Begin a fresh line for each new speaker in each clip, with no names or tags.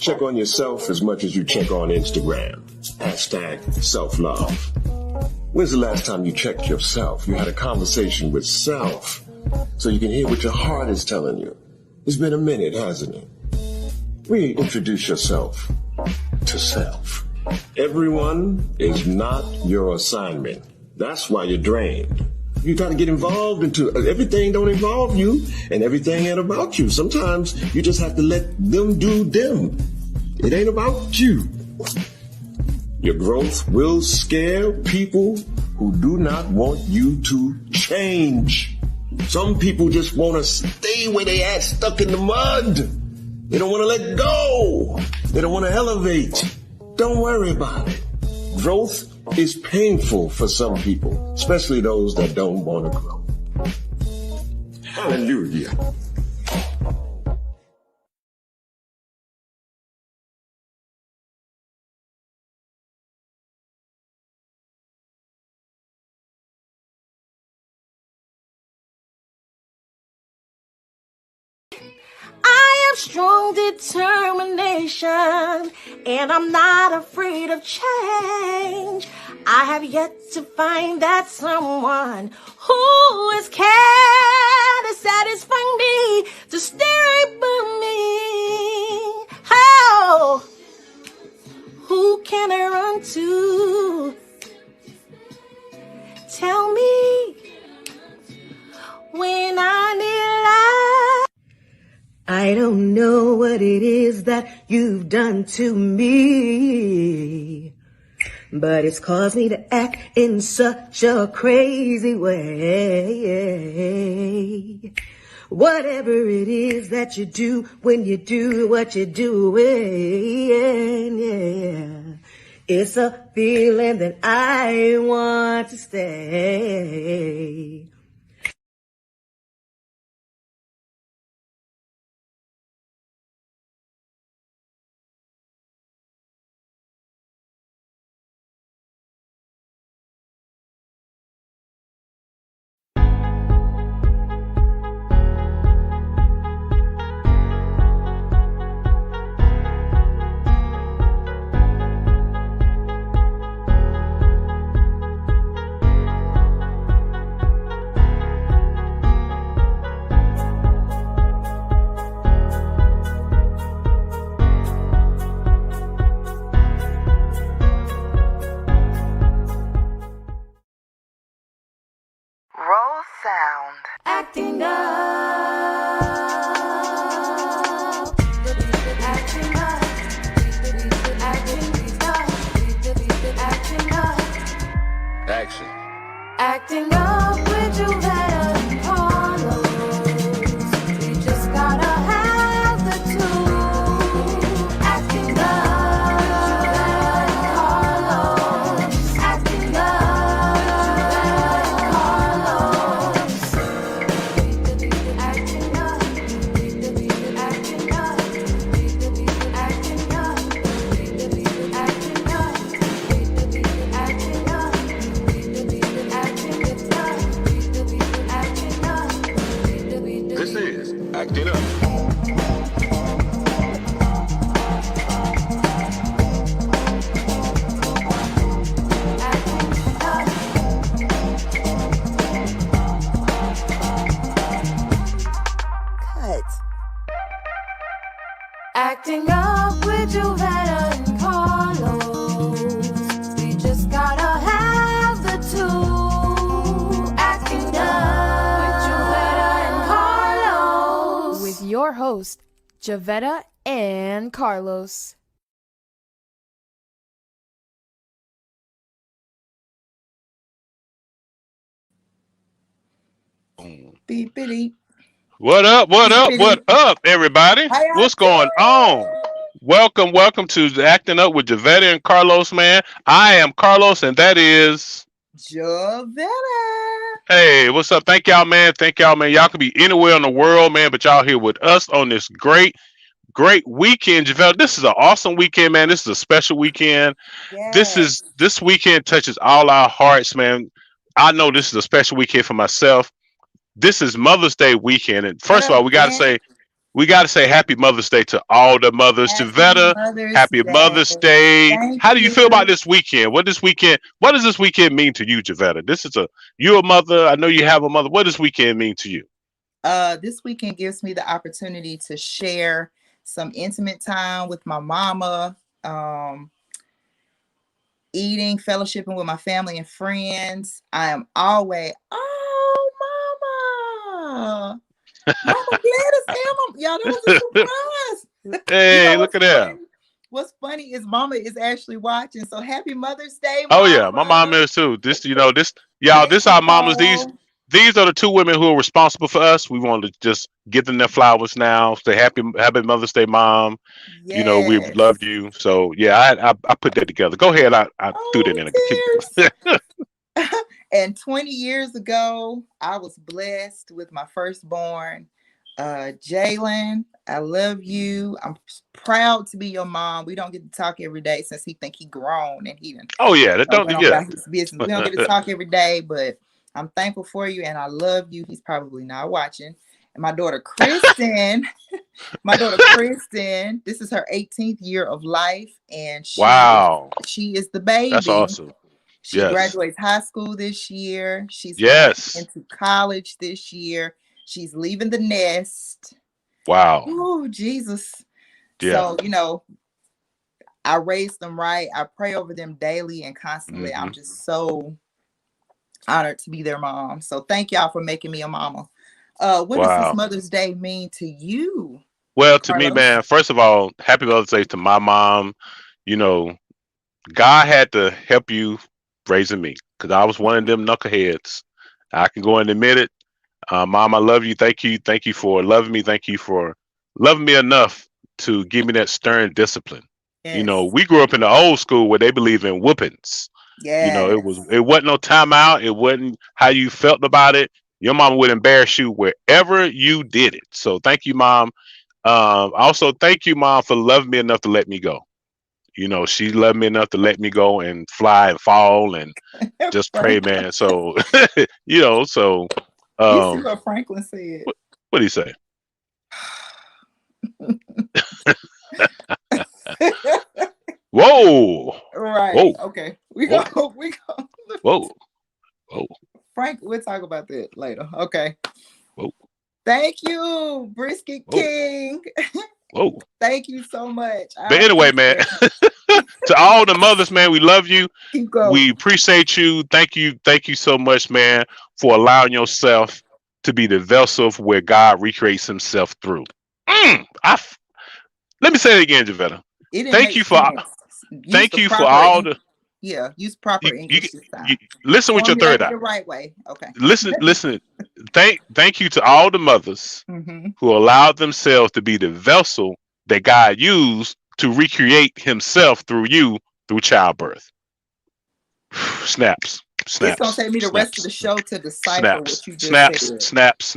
check on yourself as much as you check on Instagram. Hashtag self-love. When's the last time you checked yourself? You had a conversation with self so you can hear what your heart is telling you. It's been a minute, hasn't it? Reintroduce yourself to self. Everyone is not your assignment. That's why you're drained. You got to get involved into everything. Don't involve you, and everything ain't about you. Sometimes you just have to let them do them. It ain't about you. Your growth will scare people who do not want you to change. Some people just want to stay where they at, stuck in the mud. They don't want to let go. They don't want to elevate. Don't worry about it. Growth is painful for some people, especially those that don't want to grow. Hallelujah.
I have strong determination, and I'm not afraid of change. I have yet to find that someone who is care to satisfy me, to stay above me. Oh, who can I run to? Tell me when I need love. I don't know what it is that you've done to me, but it's caused me to act in such a crazy way. Whatever it is that you do when you do what you're doing, yeah, it's a feeling that I want to stay.
Roll sound.
Acting up. Acting up. Acting up. Acting up.
Action.
Acting up with you better follow. We just gotta have the two. Acting up. Acting up.
This is Acting Up.
Cut.
Acting up with Juvetta and Carlos. We just gotta have the two. Acting up with Juvetta and Carlos.
With your host, Javetta and Carlos.
Beep, beep.
What up, everybody? What's going on? Welcome to the Acting Up with Javetta and Carlos, man. I am Carlos, and that is...
Javetta.
Hey, what's up? Thank y'all, man. Y'all could be anywhere in the world, man, but y'all here with us on this great weekend, Javetta. This is an awesome weekend, man. This is a special weekend.
Yes.
This weekend touches all our hearts, man. I know this is a special weekend for myself. This is Mother's Day weekend, and first of all, we gotta say we got to say Happy Mother's Day to all the mothers.
Happy
Javetta,
Mother's
Happy
Day.
Mother's Day.
Thank
How do you feel about
you.
this weekend? What does this weekend mean to you, Javetta? You're a mother. I know you have a mother. What does weekend mean to you?
This weekend gives me the opportunity to share some intimate time with my mama, eating, fellowshipping with my family and friends. I am always, oh, mama. Mama Gladys, y'all, that was a surprise.
Hey, look at that.
What's funny is Mama is actually watching. So happy Mother's Day,
Oh
Mama.
yeah, my mom is too. Y'all,
Thank
this
you,
our mamas.
Paul.
These are the two women who are responsible for us. We want to just give them their flowers now. Say happy Mother's Day, Mom. We
Yes.
love you. So yeah, I put that together. Go ahead. I threw that in.
Tears. And 20 years ago, I was blessed with my firstborn, Jalen. I love you. I'm proud to be your mom. We don't get to talk every day since he think he grown and he done
Oh yeah, that don't
went on
yeah.
about his business. We don't get to talk every day, but I'm thankful for you and I love you. He's probably not watching. And my daughter Kristen, this is her 18th year of life, and she is the baby.
That's awesome.
She graduates high school this year. She's going into college this year. She's leaving the nest.
Wow.
Oh, Jesus.
Yeah.
So, I raise them right. I pray over them daily and constantly. I'm just so honored to be their mom. So thank y'all for making me a mama. What does this Mother's Day mean to you?
Well, to me, man, first of all, happy Mother's Day to my mom. God had to help you raising me because I was one of them knuckleheads. I can go and admit it. Mom, I love you. Thank you. Thank you for loving me. Thank you for loving me enough to give me that stern discipline.
Yes.
We grew up in the old school where they believe in whoopings.
Yes.
It wasn't no timeout. It wasn't how you felt about it. Your mom would embarrass you wherever you did it. So thank you, Mom. Also, thank you, Mom, for loving me enough to let me go. She loved me enough to let me go and fly and fall and just pray, man. So, so.
You see what Franklin said?
What did he say? Whoa!
Right.
Whoa.
Okay. We go.
Whoa.
Frank, we'll talk about that later. Okay.
Whoa.
Thank you, Brisket King.
Whoa.
Thank you so much.
But anyway, man, to all the mothers, man, we love you.
Keep going.
We appreciate you. Thank you so much, man, for allowing yourself to be the vessel where God recreates himself through. Let me say it again, Javetta. Thank you for all the.
Yeah, use proper English this time.
Listen with your third eye.
The right way. Okay.
Listen. Thank you to all the mothers who allowed themselves to be the vessel that God used to recreate himself through you through childbirth. Snaps.
It's gonna take me the rest of the show to decipher what you just said.
Snaps.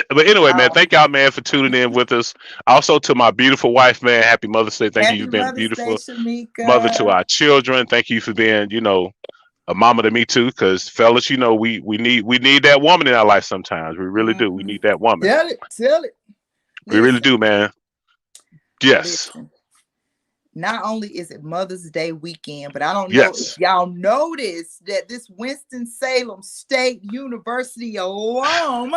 But anyway, man, thank y'all, man, for tuning in with us. Also to my beautiful wife, man, happy Mother's Day. Thank you. You've been a beautiful mother to our children. Thank you for being, a mama to me too. Because fellas, we need that woman in our life sometimes. We really do. We need that woman.
Tell it.
We really do, man. Yes.
Listen. Not only is it Mother's Day weekend, but I don't know if y'all noticed that this Winston-Salem State University alum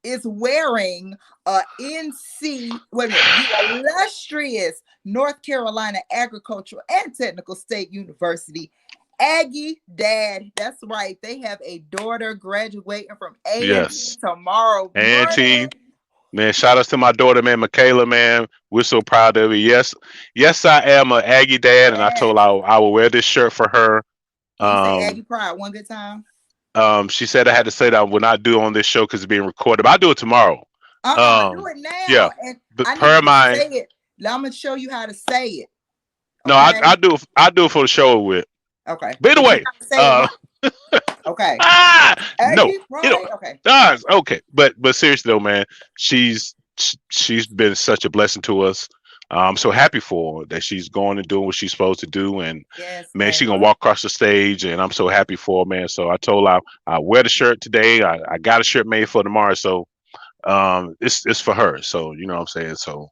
is wearing the illustrious North Carolina Agricultural and Technical State University Aggie Dad. That's right. They have a daughter graduating from A&T tomorrow.
A&T. Man, shout out to my daughter, man, Michaela, man. We're so proud of you. Yes, I am an Aggie dad, and I told her I will wear this shirt for her.
Say Aggie Pride one good time.
She said I had to say that I will not do it on this show because it's being recorded, but I'll do it tomorrow.
Do it now.
Yeah,
and
but
I need to say it. I'm gonna show you how to say it. Okay?
No, I do it for the show with.
Okay.
By the way,
okay.
No.
Okay.
Okay. But seriously though, man, she's been such a blessing to us. I'm so happy for her that she's going and doing what she's supposed to do, and man, she's gonna walk across the stage, and I'm so happy for her, man. So I told her I wear the shirt today. I got a shirt made for tomorrow. So It's for her. So you know what I'm saying. So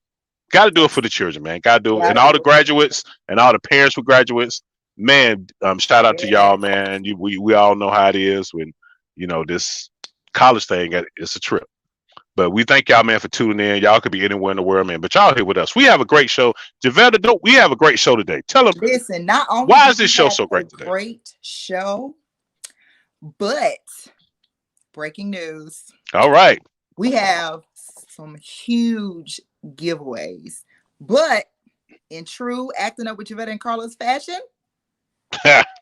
got to do it for the children, man. Got to do it, and
Gotta
all
do
the
it.
graduates and all the parents who graduates. Man, shout out to y'all,
Yes.
man. We all know how it is when this college thing. It's a trip. But we thank y'all, man, for tuning in. Y'all could be anywhere in the world, man. But y'all here with us. We have a great show. Javetta, don't we have a great show today? Tell them
Listen, not only
why
do
is
we
this show
have
so
a
great today?
great show, but breaking news,
All right.
we have some huge giveaways. But in true acting up with Javetta and Carlos fashion,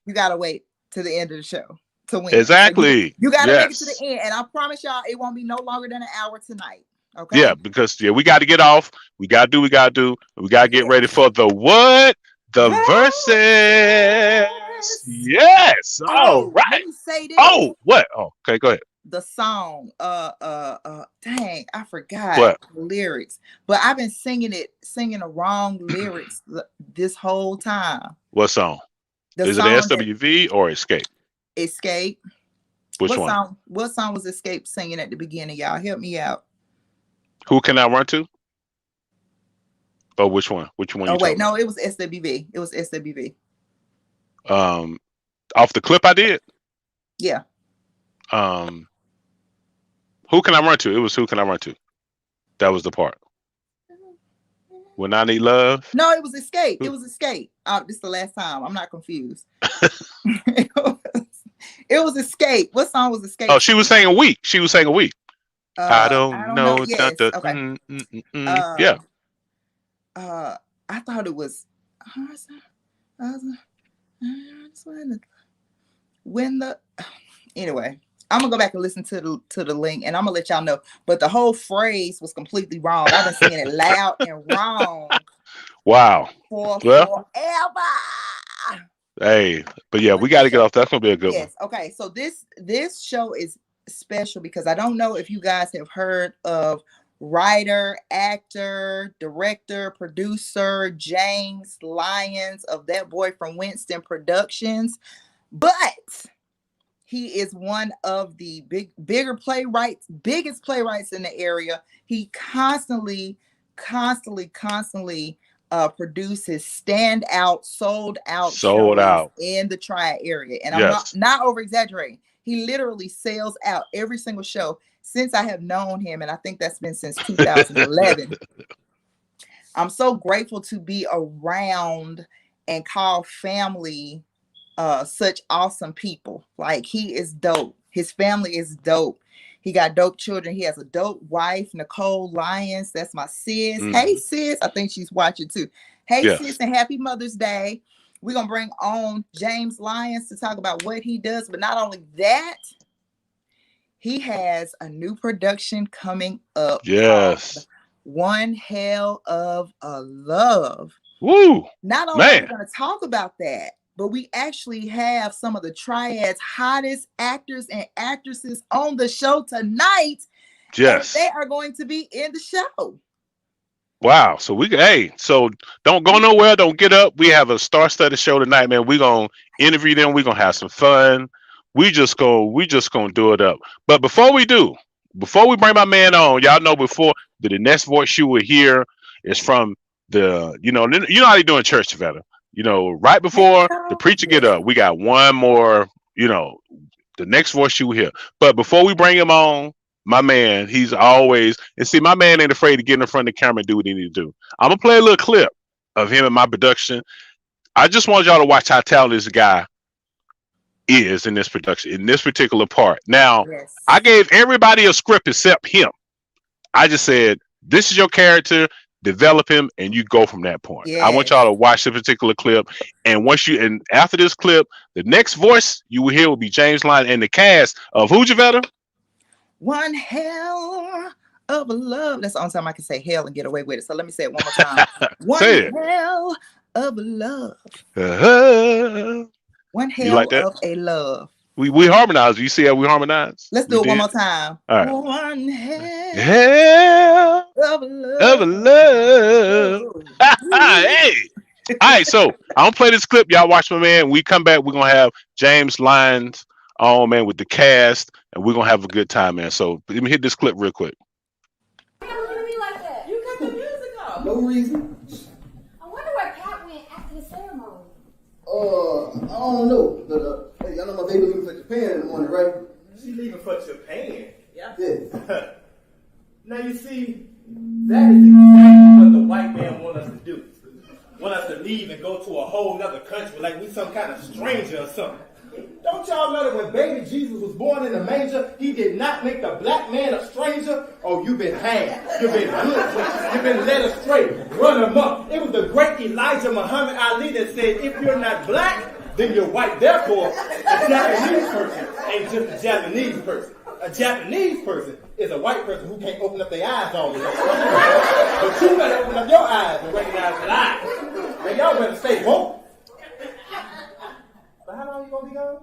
you gotta wait to the end of the show to win.
Exactly.
So you gotta make it to the
Yes.
end, and I promise y'all, it won't be no longer than an hour tonight. Okay?
Yeah, because we got to get off. We got to do. We got to do. We got to get ready
Yes.
for the what? The verses.
Verse.
Yes. All
Oh, let
right.
me say this.
Oh, what? Oh, okay. Go ahead.
The song, dang, I forgot
What?
the lyrics, but I've been singing the wrong lyrics this whole time.
What song?
The
Is it
song that
SWV or Escape?
Escape.
Which one?
What song was Escape singing at the beginning? Y'all help me out.
Who can I run to? Oh, which one? Which one
Oh
you
wait,
talking
no, it was SWV. It was SWV.
about? Off the clip I did.
Yeah.
Who can I run to? It was who can I run to? That was the part. When I need love.
No, it was Escape. It
Who?
was Escape. This is the last time. I'm not confused. It was Escape. What song was Escape?
Oh, she was saying weak. She was saying weak. I
I
don't
don't know.
know.
Yes. Okay.
Yeah.
I thought it was when the anyway. I'm gonna go back and listen to the link, and I'm gonna let y'all know. But the whole phrase was completely wrong. I've been singing it loud and wrong
Wow.
for
Well,
forever.
hey, but yeah,
But
we got
this
to get
show,
off. That's gonna be a good one.
yes, okay. So this show is special because I don't know if you guys have heard of writer, actor, director, producer James Lyons of That Boy from Winston Productions, but he is one of the biggest playwrights in the area. He constantly produces standout, sold out
Sold
shows
out.
in the Tri area. And I'm
Yes.
not over exaggerating. He literally sells out every single show since I have known him. And I think that's been since 2011. I'm so grateful to be around and call family such awesome people. Like, he is dope. His family is dope. He got dope children. He has a dope wife, Nicole Lyons. That's my sis. Hey sis, I think she's watching too. Hey
Yes.
sis, and happy Mother's Day. We're gonna bring on James Lyons to talk about what he does, but not only that, he has a new production coming up.
Yes.
One Hell of a Love.
Woo.
Not only are we
Man.
going to talk about that, but we actually have some of the Triad's hottest actors and actresses on the show tonight.
Yes.
And they are going to be in the show.
Wow. So so don't go nowhere. Don't get up. We have a star-studded show tonight, man. We're gonna interview them. We're gonna have some fun. We just gonna do it up. But before we bring my man on, y'all know before the next voice you will hear is from the how they do in church together. Right before the preacher get up, we got one more, the next voice you will hear. But before we bring him on, my man, he's always, and see, my man ain't afraid to get in front of the camera and do what he need to do. I'm gonna play a little clip of him in my production. I just want y'all to watch how talented this guy is in this production, in this particular part. Now,
Yes.
I gave everybody a script except him. I just said, this is your character, develop him, and you go from that point.
Yes.
I want y'all to watch the particular clip. And after this clip, the next voice you will hear will be James Lyons and the cast of who, Javetta?
One Hell of a Love. That's the only time I can say hell and get away with it. So let me say it one more time. One Hell of a Love. One Hell
like that?
of a Love.
We harmonize. You see how we harmonize?
Let's do it one more time.
All right.
One Hell of a Love.
Hey. All right, so I'm gonna play this clip. Y'all watch my man. When we come back, we're gonna have James Lyons on, man, with the cast, and we're gonna have a good time, man. So let me hit this clip real quick.
reason.
I wonder where Pat went after the ceremony.
I don't know. But, hey, y'all know my baby leaving for Japan in the morning, right?
She leaving for Japan.
Yeah.
Now you see, that is exactly what the white man want us to do. Want us to leave and go to a whole other country like we some kind of stranger or something. Don't y'all know that when baby Jesus was born in the manger, he did not make the black man a stranger? Oh, you've been had. You've been good. You've been led astray. Run amok. It was the great Elijah Muhammad Ali that said, if you're not black, then you're white. Therefore, a Japanese person ain't just a Japanese person. A Japanese person is a white person who can't open up their eyes all the time. But you better open up your eyes and recognize the lies. Man, y'all better stay woke. But how long you gonna be gone?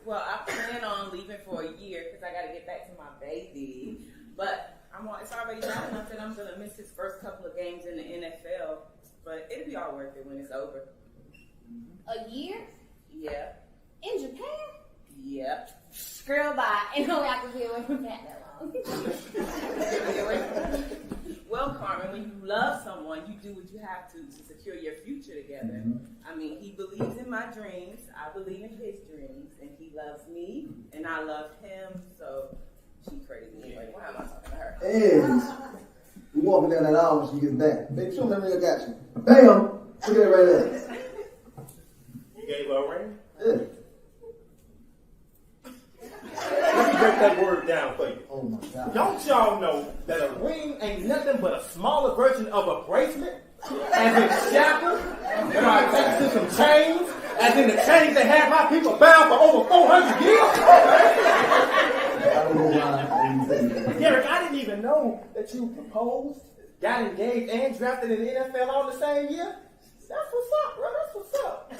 Well, I plan on leaving for a year because I got to get back to my baby. But it's already bad enough that I'm going to miss his first couple of games in the NFL. But it'll be all worth it when it's over.
A year?
Yeah.
In Japan?
Yeah.
Girl, bye. Ain't no way I can be away from Pat that long.
Well, Carmen, when you love someone, you do what you have to secure your future together. I mean, he believes in my dreams. I believe in his dreams. And he loves me. And I love him. So, she crazy anyway. Why am I talking to her?
Hey, we walking down that aisle when she gets back. Baby, show me that ring I got you. Bam! Look at it right there.
You gave her a ring?
Yeah.
Let me break that word down for you.
Oh my God.
Don't y'all know that a ring ain't nothing but a smaller version of a bracelet? As in shackles, that are attached to some chains, as in the chains that have my people bound for over 400 years?
I don't know why I didn't say that.
Derek, I didn't even know that you proposed, got engaged, and drafted in the NFL all the same year. That's what's up, bro. That's what's up.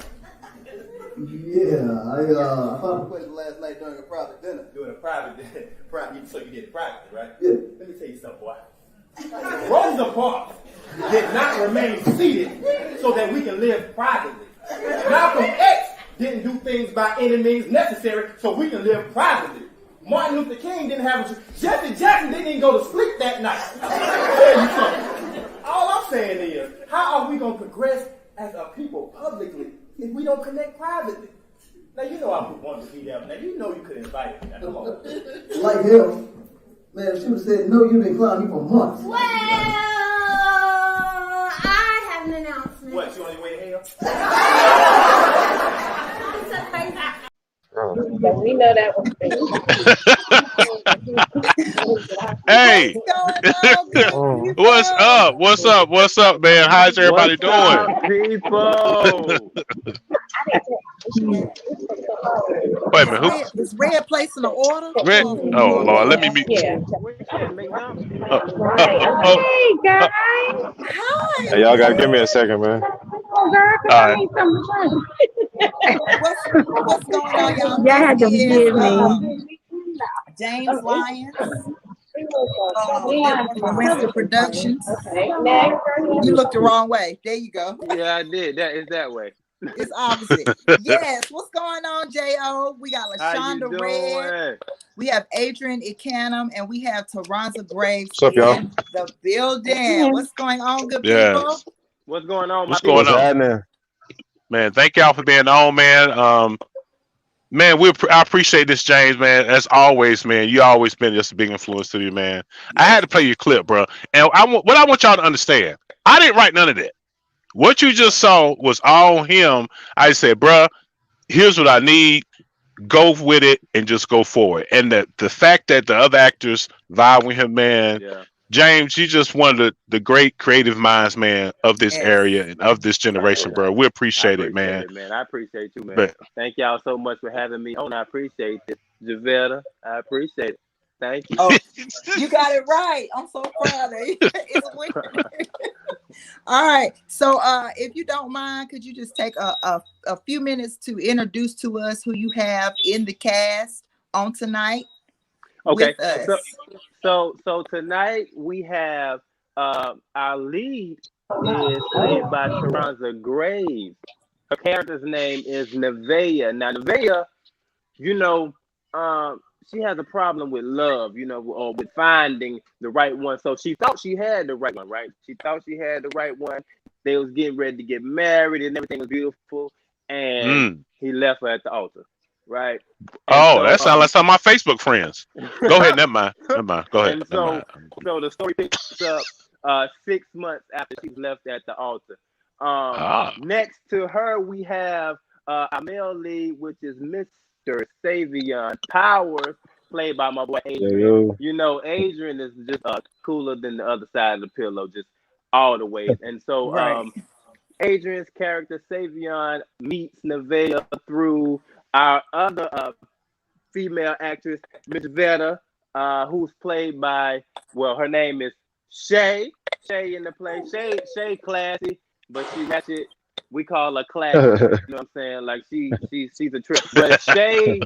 Yeah, I found a question last night during a private dinner.
Doing a private, so you did it privately, right?
Yeah.
Let me tell you something, boy. Rosa Parks did not remain seated so that we can live privately. Malcolm X didn't do things by any means necessary so we can live privately. Martin Luther King didn't have a... Jesse Jackson didn't even go to sleep that night. I'll tell you something. All I'm saying is, how are we going to progress as a people publicly if we don't connect privately? Now, you know I wanted to be there. Now, you know you could invite me. Now, come on.
Like hell. Man, if she would have said, no, you've been clowning me for months.
Well, I have an announcement.
What, you on your way to hell?
We know that was
Hey, what's up? What's up? What's up, man? How's everybody doing?
People?
Wait a minute.
Is Red placing an order?
Red? Oh, Lord. Let me meet.
yeah.
Hey,
guys.
Hi.
Hey, y'all gotta give me a second, man.
Oh, girl,
All right.
What's going on, y'all?
Y'all had to forgive me.
James Lyons.
Yeah.
From Winston Productions.
Okay, next.
You looked the wrong way. There you go.
Yeah, I did. That is that way.
It's opposite. Yes. What's going on, J.O.? We got
How you
LaShonda Red.
doing?
We have Adrian Icanum, and we have Taranza Graves
What's up, y'all?
in the building. What's going on, good
Yes.
people?
What's going on?
What's going on? Man, thank y'all for being on, man. Man, I appreciate this, James, man. As always, man, you always been just a big influence to me, man. I had to play your clip, bro. And what I want y'all to understand, I didn't write none of that. What you just saw was all him. I said, bro, here's what I need. Go with it and just go forward. And the fact that the other actors vibe with him, man. Yeah. James, you just one of the great creative minds, man, of this area and of this generation, bro. We appreciate it, man.
I appreciate you, man.
But,
thank y'all so much for having me on. I appreciate it. Javetta, I appreciate it. Thank you.
Oh, you got it right. I'm so proud of you. It's weird. All right. So if you don't mind, could you just take a few minutes to introduce to us who you have in the cast on tonight?
Okay.
With us?
So tonight we have our lead is played by Taranza Graves. Her character's name is Nevaeh. Now Nevaeh, you know, she has a problem with love, you know, or with finding the right one. So she thought she had the right one, right? She thought she had the right one. They was getting ready to get married and everything was beautiful. And he left her at the altar, right? And
Oh,
so,
that sounds like some of my Facebook friends. Go ahead, never mind. Never mind. Go ahead.
And so the story picks up 6 months after she was left at the altar. Next to her, we have our male lead, which is Mr. Savion Powers, played by my boy Adrian. You know, Adrian is just cooler than the other side of the pillow, just all the ways. And so Adrian's character, Savion, meets Nevaeh through our other female actress, Miss Veta, who's played by, well, her name is Shay. Shay in the play. Shay classy, but she ratchet. We call her classy. You know what I'm saying? Like she's a trip. But Shay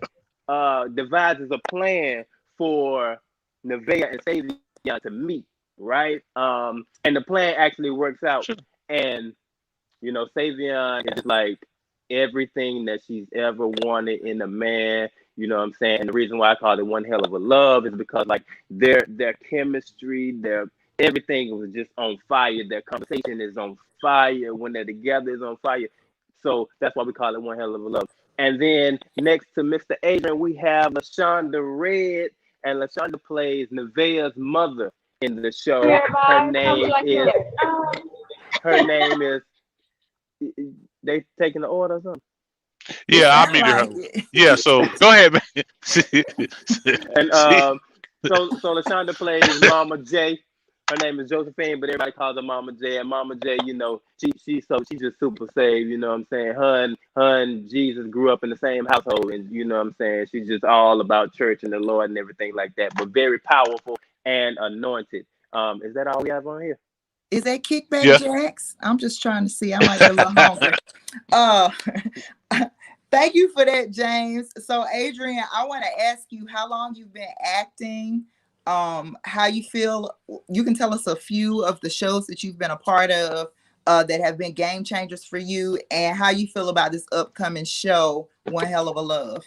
devises a plan for Nevaeh and Savion to meet, right? And the plan actually works out. And you know, Savion is like everything that she's ever wanted in a man. You know what I'm saying? And the reason why I call it one hell of a love is because like their chemistry, their everything was just on fire. Their conversation is on fire. When they're together, is on fire. So that's why we call it one hell of a love. And then next to Mr. Adrian, we have LaShonda Red, and LaShonda plays Nevaeh's mother in the show. Her name is. They taking the order or something?
Yeah, I muted her. Yeah, so go ahead, man.
And so LaShonda plays Mama J. Her name is Josephine, but everybody calls her Mama J. And Mama J, you know, she's just super saved. You know what I'm saying? Her and Jesus grew up in the same household, and you know what I'm saying? She's just all about church and the Lord and everything like that. But very powerful and anointed. Is that all we have on here?
Is that Kickback Jacks? I'm just trying to see. I might get a little hungry. Thank you for that, James. So, Adrian, I want to ask you how long you've been acting, how you feel. You can tell us a few of the shows that you've been a part of that have been game changers for you, and how you feel about this upcoming show, One Hell of a Love.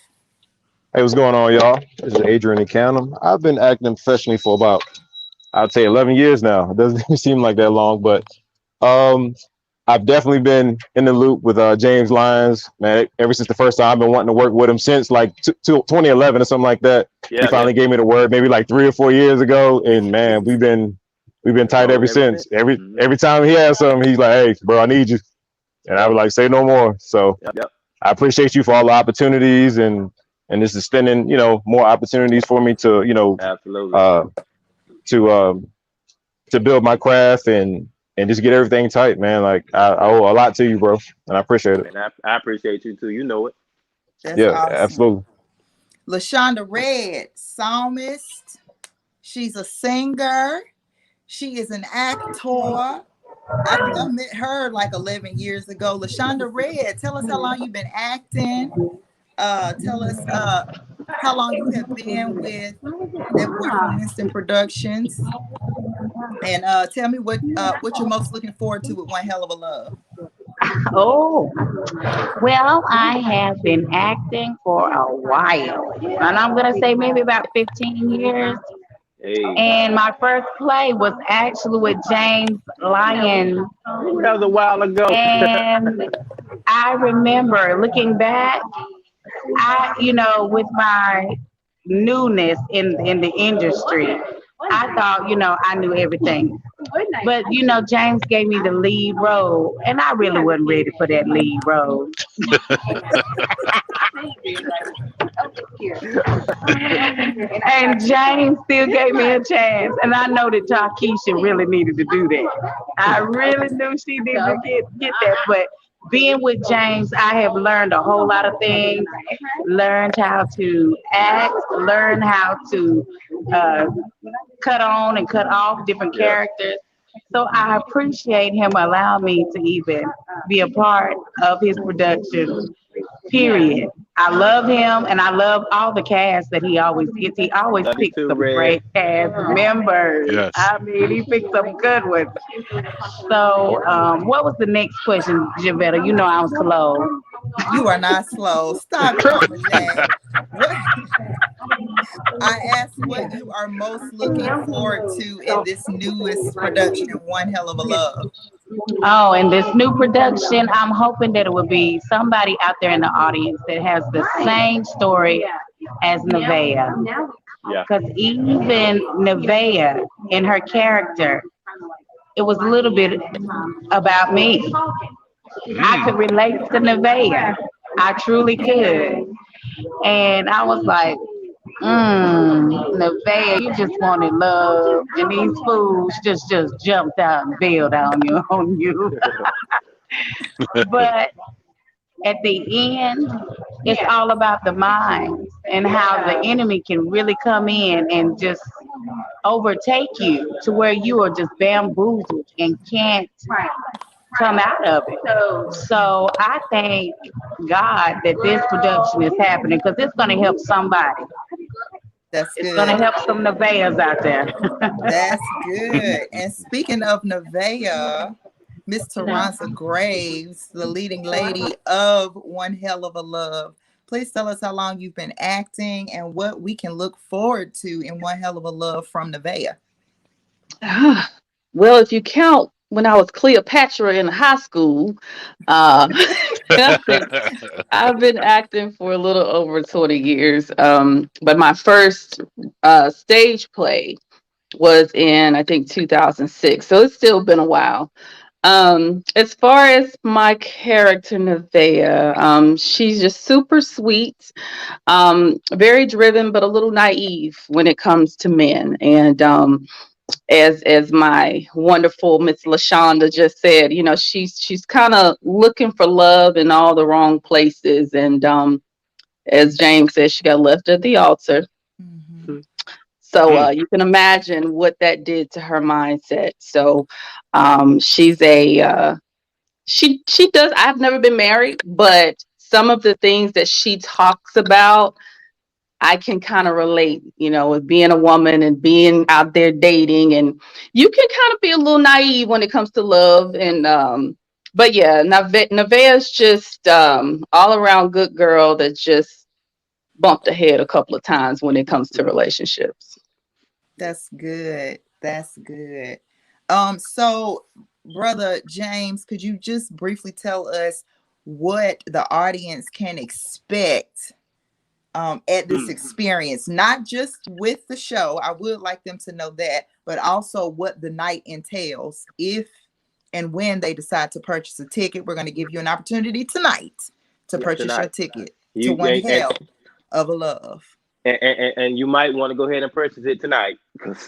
Hey, what's going on, y'all? This is Adrian Encanum. I've been acting professionally for about, I'd say 11 years now. It doesn't seem like that long, but I've definitely been in the loop with James Lyons, man. Ever since the first time, I've been wanting to work with him since like 2011 or something like that. He finally gave me the word maybe like 3 or 4 years ago, and man, we've been tight ever since. Every time he has something, he's like, "Hey, bro, I need you," and I was like, "Say no more." So I appreciate you for all the opportunities, and this is extending, you know, more opportunities for me to, you know, to build my craft and just get everything tight, man. Like I owe a lot to you, bro, and I appreciate it.
And I appreciate you too. You know it.
That's awesome.
Absolutely.
LaShonda Red, psalmist. She's a singer. She is an actor. I met her like 11 years ago. LaShonda Red, tell us how long you've been acting. Tell us how long you have been with that Boy from Winston Productions, and tell me what you're most looking forward to with One Hell of a Love.
Oh, well, I have been acting for a while, and I'm gonna say maybe about 15 years. And my first play was actually with James Lyons.
That was a while ago.
And I remember looking back, you know, with my newness in the industry, I thought, you know, I knew everything. But, you know, James gave me the lead role, and I really wasn't ready for that lead role. And James still gave me a chance, and I know that Takesha really needed to do that. I really knew she needed to get that, but being with James, I have learned a whole lot of things, learned how to act, learned how to cut on and cut off different characters. So I appreciate him allowing me to even be a part of his production, period. I love him, and I love all the cast that he always gets. He always picks some great cast members. Yes. I mean, he picks some good ones. So what was the next question, Javetta? You know I'm slow.
You are not slow. Stop, Mama Jack. most looking forward to in this newest production, One Hell of a Love?
Oh, and this new production, I'm hoping that it will be somebody out there in the audience that has the same story as Nevaeh.
Yeah.
Because even Nevaeh, in her character, it was a little bit about me. I could relate to Nevaeh. I truly could. And I was like, Nevaeh, you just wanted love, and these fools just jumped out and bailed on you. But at the end, it's all about the mind and how the enemy can really come in and just overtake you to where you are just bamboozled and can't come out of it. So I thank God that this production is happening because it's going to help somebody.
That's
It's
good.
going to help some Nevaehs out there.
That's good. And speaking of Nevaeh, Miss Taranza Graves, the leading lady of One Hell of a Love. Please tell us how long you've been acting and what we can look forward to in One Hell of a Love from Nevaeh.
Well, if you count when I was Cleopatra in high school, uh, I've been acting for a little over 20 years. But my first stage play was in, I think, 2006. So it's still been a while. As far as my character, Nevaeh, she's just super sweet, very driven, but a little naive when it comes to men. And as my wonderful Miss LaShonda just said, you know, she's kind of looking for love in all the wrong places. And as James said, she got left at the altar.
Mm-hmm.
So you can imagine what that did to her mindset. So she's a she does. I've never been married, but some of the things that she talks about, I can kind of relate, you know, with being a woman and being out there dating, and you can kind of be a little naive when it comes to love. And but yeah, Nevaeh's just all around good girl that just bumped ahead a couple of times when it comes to relationships.
That's good. That's good. So Brother James, could you just briefly tell us what the audience can expect at this experience, not just with the show? I would like them to know that, but also what the night entails. If and when they decide to purchase a ticket, we're going to give you an opportunity tonight to purchase your ticket to One Hell of a Love.
And you might want to go ahead and purchase it tonight because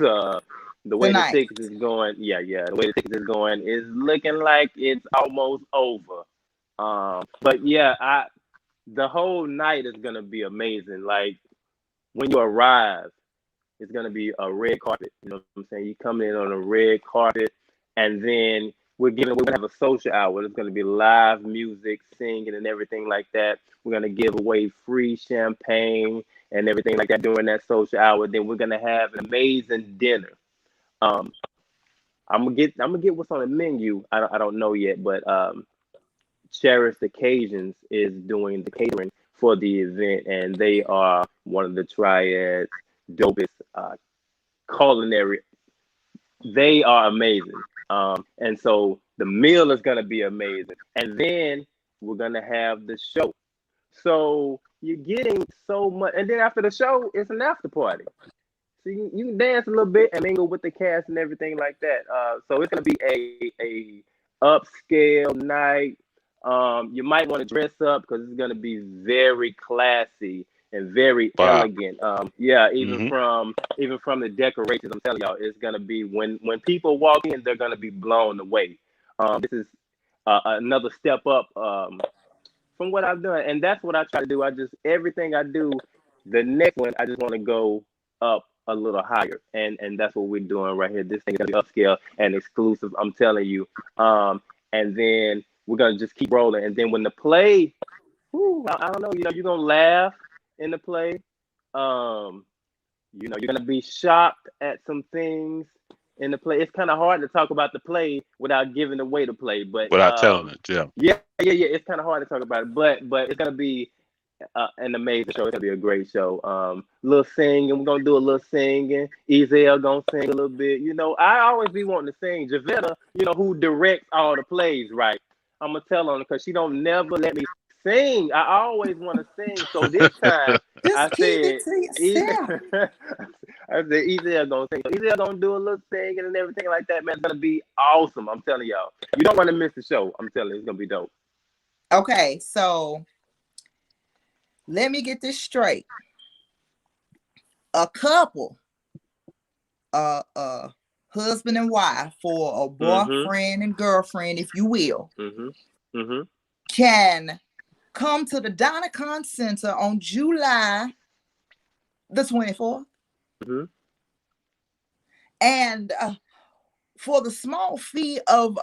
the way the tickets is going, the way the tickets is going is looking like it's almost over. But yeah, the whole night is gonna be amazing. Like when you arrive, it's gonna be a red carpet. You know what I'm saying? You come in on a red carpet, and then we're gonna have a social hour. It's gonna be live music, singing, and everything like that. We're gonna give away free champagne and everything like that during that social hour. Then we're gonna have an amazing dinner. I'm gonna get what's on the menu. I don't know yet, but Cherished Occasions is doing the catering for the event, and they are one of the Triad's dopest culinary. They are amazing, and so the meal is gonna be amazing, and then we're gonna have the show. So you're getting so much, and then after the show, it's an after party. So you can dance a little bit and mingle with the cast and everything like that. So it's gonna be a upscale night. You might want to dress up because it's gonna be very classy and very elegant. Even from the decorations, I'm telling y'all, it's gonna be when people walk in, they're gonna be blown away. This is another step up from what I've done, and that's what I try to do. Everything I do, the next one, I just want to go up a little higher, and that's what we're doing right here. This thing is gonna be upscale and exclusive, I'm telling you. And then we're gonna just keep rolling, and then when the play, I don't know, you're gonna laugh in the play. You're gonna be shocked at some things in the play. It's kind of hard to talk about the play without giving away the play, but
without telling it,
yeah. It's kind of hard to talk about it, but it's gonna be an amazing show. It's gonna be a great show. Little singing. We're gonna do a little singing. Ezel gonna sing a little bit. You know, I always be wanting to sing. Javetta, you know, who directs all the plays, right? I'm gonna tell on her because she don't never let me sing. I always want to sing. So this time I said, I said, Ezel gonna sing. So Ezel gonna do a little singing and everything like that. Man, it's gonna be awesome. I'm telling y'all. You don't want to miss the show. I'm telling you, it's gonna be dope.
Okay, so let me get this straight. A couple, husband and wife, or a boyfriend and girlfriend, if you will, can come to the Donnacon Center on July the 24th. And for the small fee of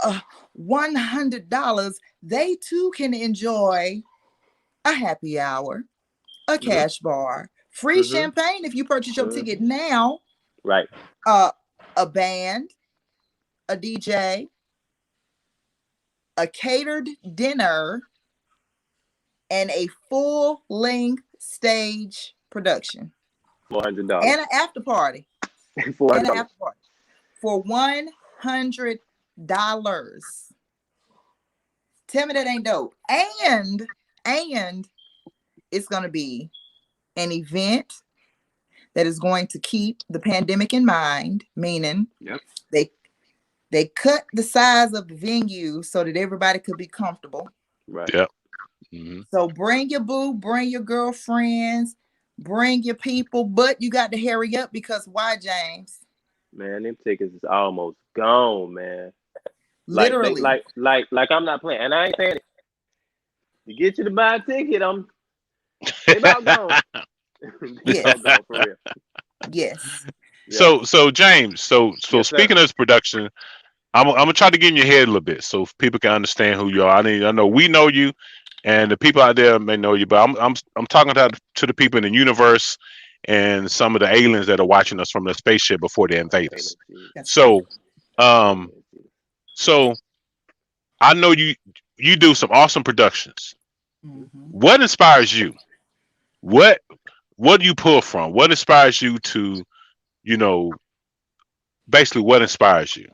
$100, they too can enjoy a happy hour, a cash bar, free champagne if you purchase your ticket now.
Right.
A band, a DJ, a catered dinner, and a full-length stage production.
$400.
And an after party.
$400.
And an after party for $100. Tell me that ain't dope. And it's gonna be an event that is going to keep the pandemic in mind, meaning they cut the size of the venue so that everybody could be comfortable.
Right.
Yep.
So bring your boo, bring your girlfriends, bring your people, but you got to hurry up because why, James?
Man, them tickets is almost gone, man.
Literally.
Like I'm not playing. And I ain't saying it. To get you to buy a ticket, they about gone.
Yes.
Gone, for real.
Yes.
So James, so
Yes,
speaking of this production, I'm gonna try to get in your head a little bit so people can understand who you are. I know we know you, and the people out there may know you, but I'm talking to the people in the universe and some of the aliens that are watching us from the spaceship before they invade us. So I know you do some awesome productions. What inspires you? What do you pull from? What inspires you to, basically what inspires you?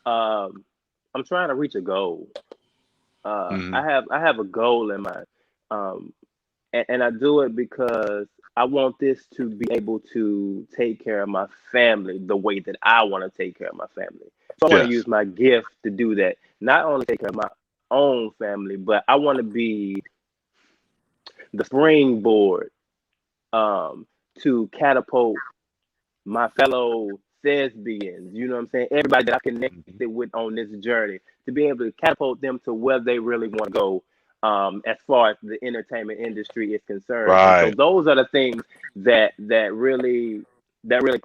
I'm trying to reach a goal. I have a goal in mind, and I do it because I want this to be able to take care of my family the way that I want to take care of my family. So I want to use my gift to do that. Not only take care of my own family, but I want to be the springboard to catapult my fellow thespians, you know what I'm saying? Everybody that I connected with on this journey, to be able to catapult them to where they really want to go, as far as the entertainment industry is concerned.
Right.
And so those are the things that really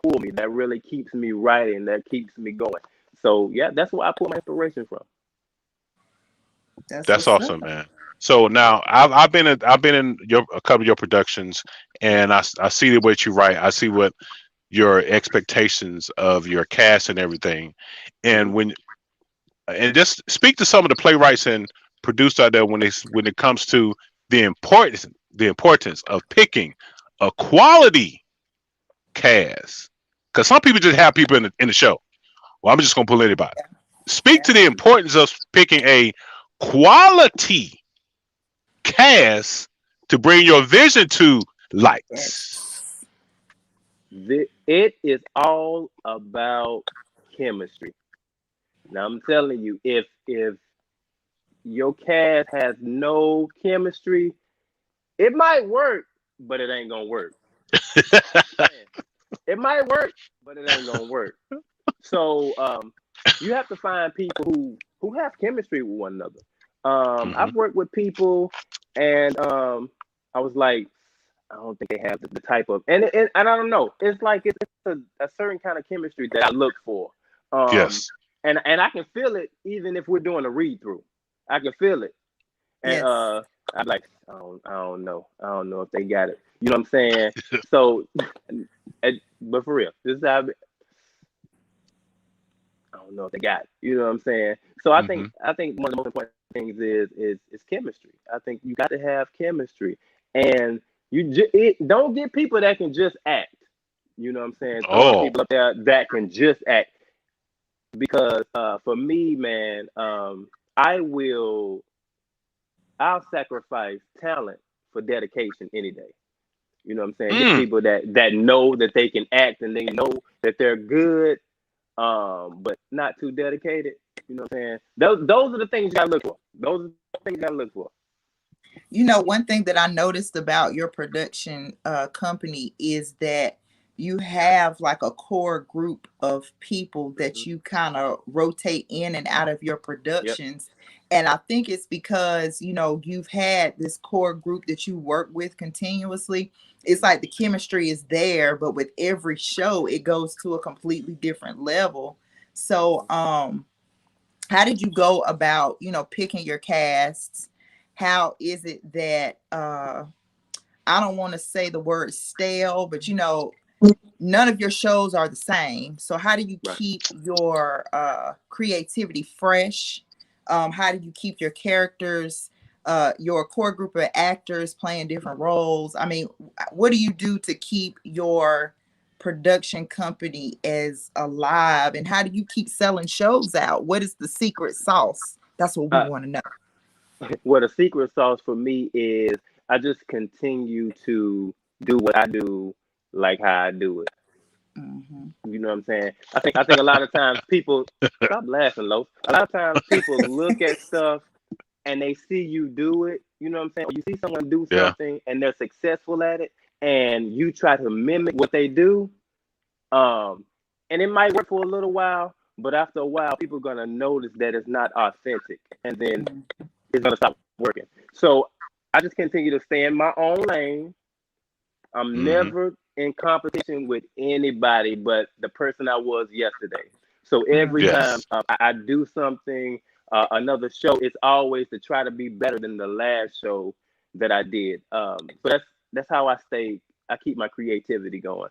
pull me, that really keeps me writing, that keeps me going. So yeah, that's where I pull my inspiration from.
That's awesome, man. So now I've been in a couple of your productions, and I see what you write. I see what your expectations of your cast and everything, and just speak to some of the playwrights and producers out there when it comes to the importance of picking a quality cast, because some people just have people in the show. Well, I'm just gonna pull anybody. Speak to the importance of picking a quality cast to bring your vision to light.
It is all about chemistry. Now I'm telling you, if your cast has no chemistry, it might work, but it ain't gonna work. It might work, but it ain't gonna work. So you have to find people who have chemistry with one another. I've worked with people, and I was like, I don't think they have the type of, and I don't know. It's like it's a certain kind of chemistry that I look for.
Yes.
And I can feel it even if we're doing a read through. I can feel it, and I'm like, I don't know if they got it. You know what I'm saying? So, but for real, this is how. I don't know if they got it. You know what I'm saying? So I think one of the most important things is chemistry. I think you got to have chemistry, and don't get people that can just act. You know what I'm saying? Throwing people up there that can just act. Because for me, man, I'll sacrifice talent for dedication any day. You know what I'm saying? Get people that know that they can act and they know that they're good, but not too dedicated. You know what I'm saying? Those are the things you gotta look for. Those are the things you gotta look for.
You know, one thing that I noticed about your production company is that you have like a core group of people that you kind of rotate in and out of your productions. Yep. And I think it's because, you know, you've had this core group that you work with continuously. It's like the chemistry is there, but with every show, it goes to a completely different level. So, how did you go about, you know, picking your casts? How is it that, I don't want to say the word stale, but, you know, none of your shows are the same. So how do you keep your creativity fresh? How do you keep your characters, your core group of actors playing different roles? I mean, what do you do to keep your production company as alive? And how do you keep selling shows out? What is the secret sauce? That's what we want to know.
Well, the secret sauce for me is I just continue to do what I do like how I do it. Mm-hmm. You know what I'm saying? I think a lot of times people stop laughing, Loaf. A lot of times people look at stuff and they see you do it. You know what I'm saying? Or you see someone do something and they're successful at it, and you try to mimic what they do. And it might work for a little while, but after a while, people are gonna notice that it's not authentic, and then it's gonna stop working. So I just continue to stay in my own lane. I'm never in competition with anybody but the person I was yesterday. So every time I do something, another show, it's always to try to be better than the last show that I did. So that's how I keep my creativity going.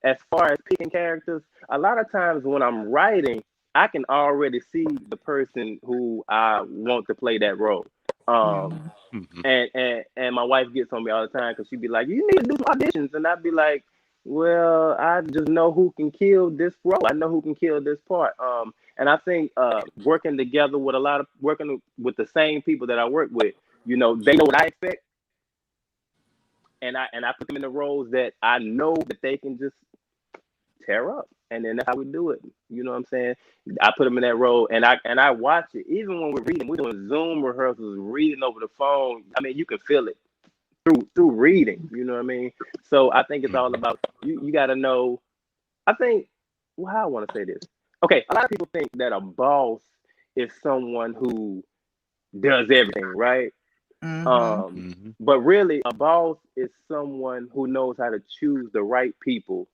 As far as picking characters, a lot of times when I'm writing, I can already see the person who I want to play that role. And my wife gets on me all the time because she'd be like, "You need to do some auditions," and I'd be like, "Well, I just know who can kill this role. I know who can kill this part." And I think working together with working with the same people that I work with, you know, they know what I expect, and I put them in the roles that I know that they can just tear up, and then that's how we do it. You know what I'm saying? I put them in that role, and I watch it. Even when we're reading, we're doing Zoom rehearsals, reading over the phone. I mean, you can feel it through reading. You know what I mean? So I think it's all about you got to know. I think, well, how I want to say this. Okay, a lot of people think that a boss is someone who does everything, right? But really, a boss is someone who knows how to choose the right people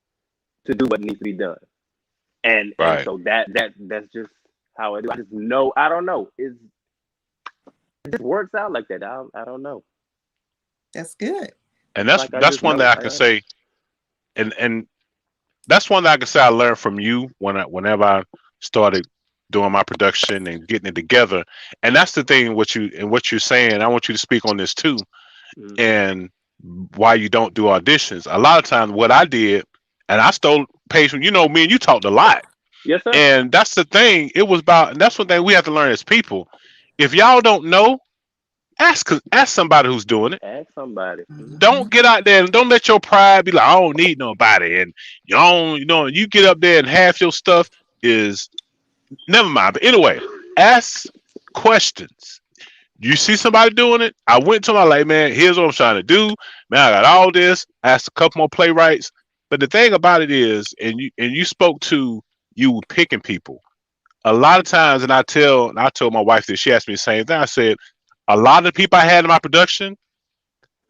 to do what needs to be done. And so that's just how I do. I just know. I don't know. It just works out like that. I don't know.
That's good.
And that's one that I can say, and that's one that I can say I learned from you whenever I started doing my production and getting it together. And that's the thing. What you're saying, I want you to speak on this too, and why you don't do auditions. A lot of times, what I did, and I stole patience. You know, me and you talked a lot.
Yes, sir.
And that's the thing. It was about, and that's one thing we have to learn as people. If y'all don't know, ask somebody who's doing it.
Ask somebody.
Don't get out there and don't let your pride be like, I don't need nobody. And you get up there and half your stuff is never mind. But anyway, ask questions. You see somebody doing it? I went to my like, man, here's what I'm trying to do. Man, I got all this. I asked a couple more playwrights. But the thing about it is, and you spoke to you picking people. A lot of times, and I told my wife that, she asked me the same thing. I said, a lot of the people I had in my production,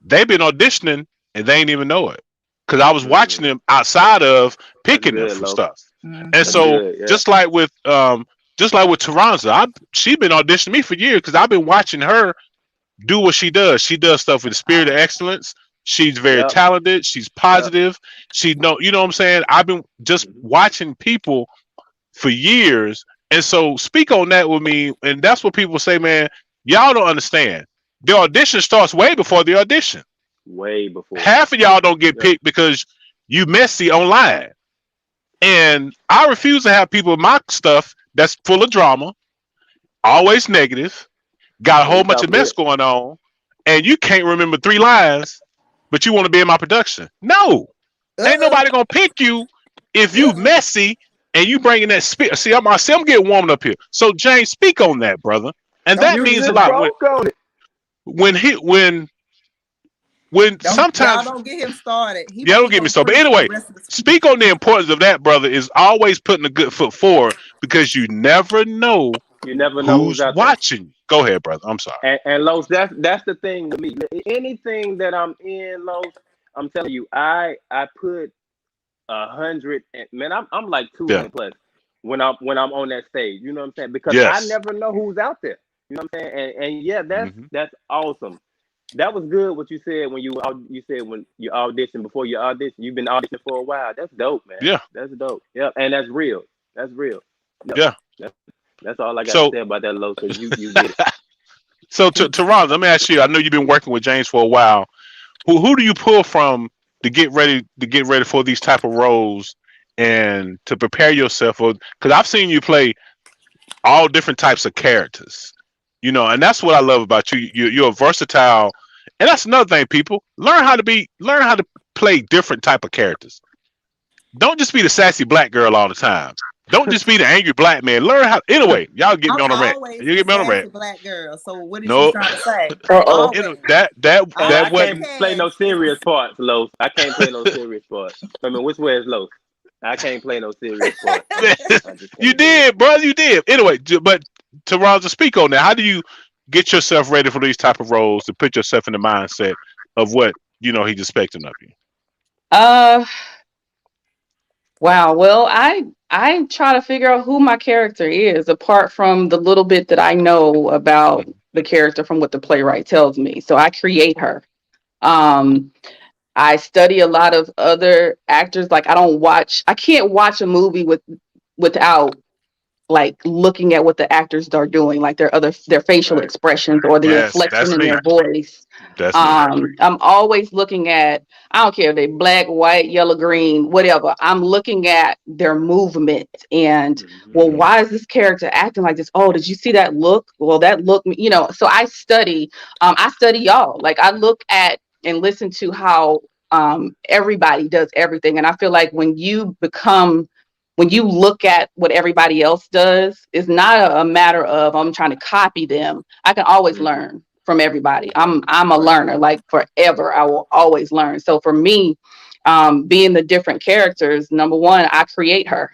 they've been auditioning and they ain't even know it. Because I was watching them outside of picking them for stuff. And so just like with Taranza, she's been auditioning me for years because I've been watching her do what she does. She does stuff with the spirit of excellence. She's very talented. She's positive. She you know what I'm saying? I've been just watching people for years And so speak on that with me. And that's what people say, man, y'all don't understand. The audition starts way before the audition.
Way before.
Half of y'all don't get picked because you messy online. And I refuse to have people in my stuff that's full of drama, always negative, got a whole bunch of mess going on, and you can't remember 3 lines, but you want to be in my production. No. Ain't nobody gonna pick you if you messy and you bringing that spirit. See, I'm getting warmed up here. So James, speak on that, brother. And that means a lot. When sometimes
y'all don't get him started.
Don't get me started. But anyway, speak on the importance of that, brother. Is always putting a good foot forward because you never know.
You never know who's
watching. There. Go ahead, brother. I'm sorry.
And Los, that's the thing with me. Anything that I'm in, Los, I'm telling you, I put 100. Man, I'm like 200 plus when I'm on that stage. You know what I'm saying? Because I never know who's out there. You know what I'm saying? And yeah, that's awesome. That was good what you said when you said when you audition before you audition. You've been auditioning for a while. That's dope, man.
Yeah,
that's dope. Yeah, and that's real. That's real.
Yeah,
that's all I got to say about that, Lo. So you get it.
So Ron, let me ask you. I know you've been working with James for a while. Who do you pull from to get ready for these type of roles and to prepare yourself for? Because I've seen you play all different types of characters. You know, and that's what I love about you. You're versatile, and that's another thing. People learn how to play different type of characters. Don't just be the sassy black girl all the time. Don't just be the angry black man. Learn how. Anyway, y'all get me on a rant. You get me on a rant.
Black girl. So what is you trying to say?
I can't play no serious parts, Los. I can't play no serious parts. I mean, which way is Los? I can't play no serious parts.
You did, brother. You did. Anyway, but to speak on that, how do you get yourself ready for these type of roles to put yourself in the mindset of what he's expecting of you?
Wow. Well, I try to figure out who my character is, apart from the little bit that I know about the character from what the playwright tells me. So I create her. I study a lot of other actors. Like I can't watch a movie without like looking at what the actors are doing, like their facial expressions or the inflection in their voice. I'm always looking at, I don't care if they black, white, yellow, green, whatever. I'm looking at their movement and well, why is this character acting like this? Oh, did you see that look? Well, that look, so I study y'all. Like I look at and listen to how everybody does everything. And I feel like when you look at what everybody else does, it's not a matter of I'm trying to copy them. I can always learn from everybody. I'm a learner, like forever. I will always learn. So for me, being the different characters, number one, I create her,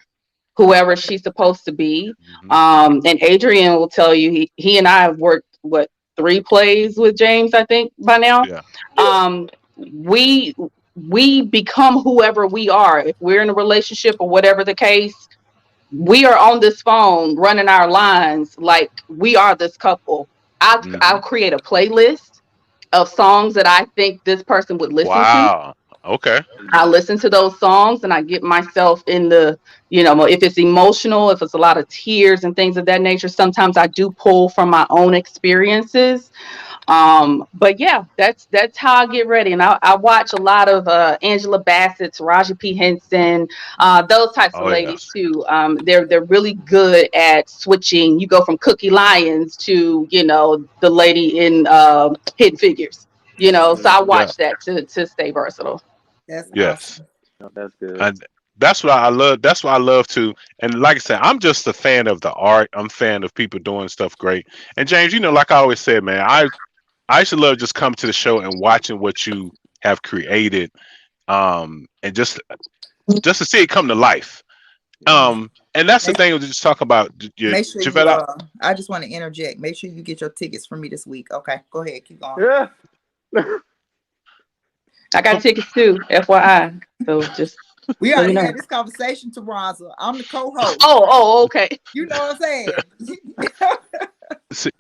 whoever she's supposed to be. And Adrian will tell you, he and I have worked 3 plays with James, I think by now. Yeah. We become whoever we are. If we're in a relationship or whatever the case, we are on this phone running our lines like we are this couple. I'll create a playlist of songs that I think this person would listen to.
Okay.
I listen to those songs and I get myself in the, if it's emotional, if it's a lot of tears and things of that nature, sometimes I do pull from my own experiences. But yeah, that's how I get ready. And I watch a lot of Angela Bassett's, Raja P. Henson, those types of ladies too. They're really good at switching. You go from Cookie Lyons to, the lady in Hidden Figures, so I watch that to stay versatile.
That's
awesome.
Oh, that's good.
And that's what I love. That's what I love too. And like I said, I'm just a fan of the art. I'm a fan of people doing stuff great. And James, like I always said, man, I used to love just coming to the show and watching what you have created, and just to see it come to life. And that's the thing we just talk about.
Make sure I just want to interject. Make sure you get your tickets for me this week. Okay, go ahead, keep going.
Yeah.
I got tickets too, FYI. So just
we already had this conversation, Taranza. I'm the co-host.
Oh, okay.
You know what I'm saying?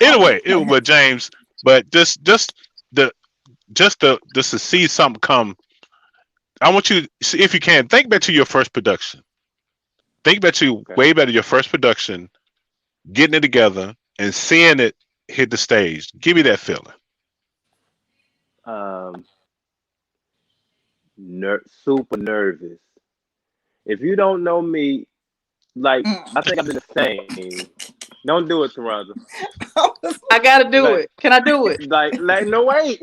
Anyway, but James, but just to see something come. I want you to see, if you can, think back to your first production. Think about you way better your first production, getting it together, and seeing it hit the stage. Give me that feeling.
Super nervous. If you don't know me, like I think I've been the same. Don't do it, Toronto.
I gotta do it. Can I do it?
Like no, wait.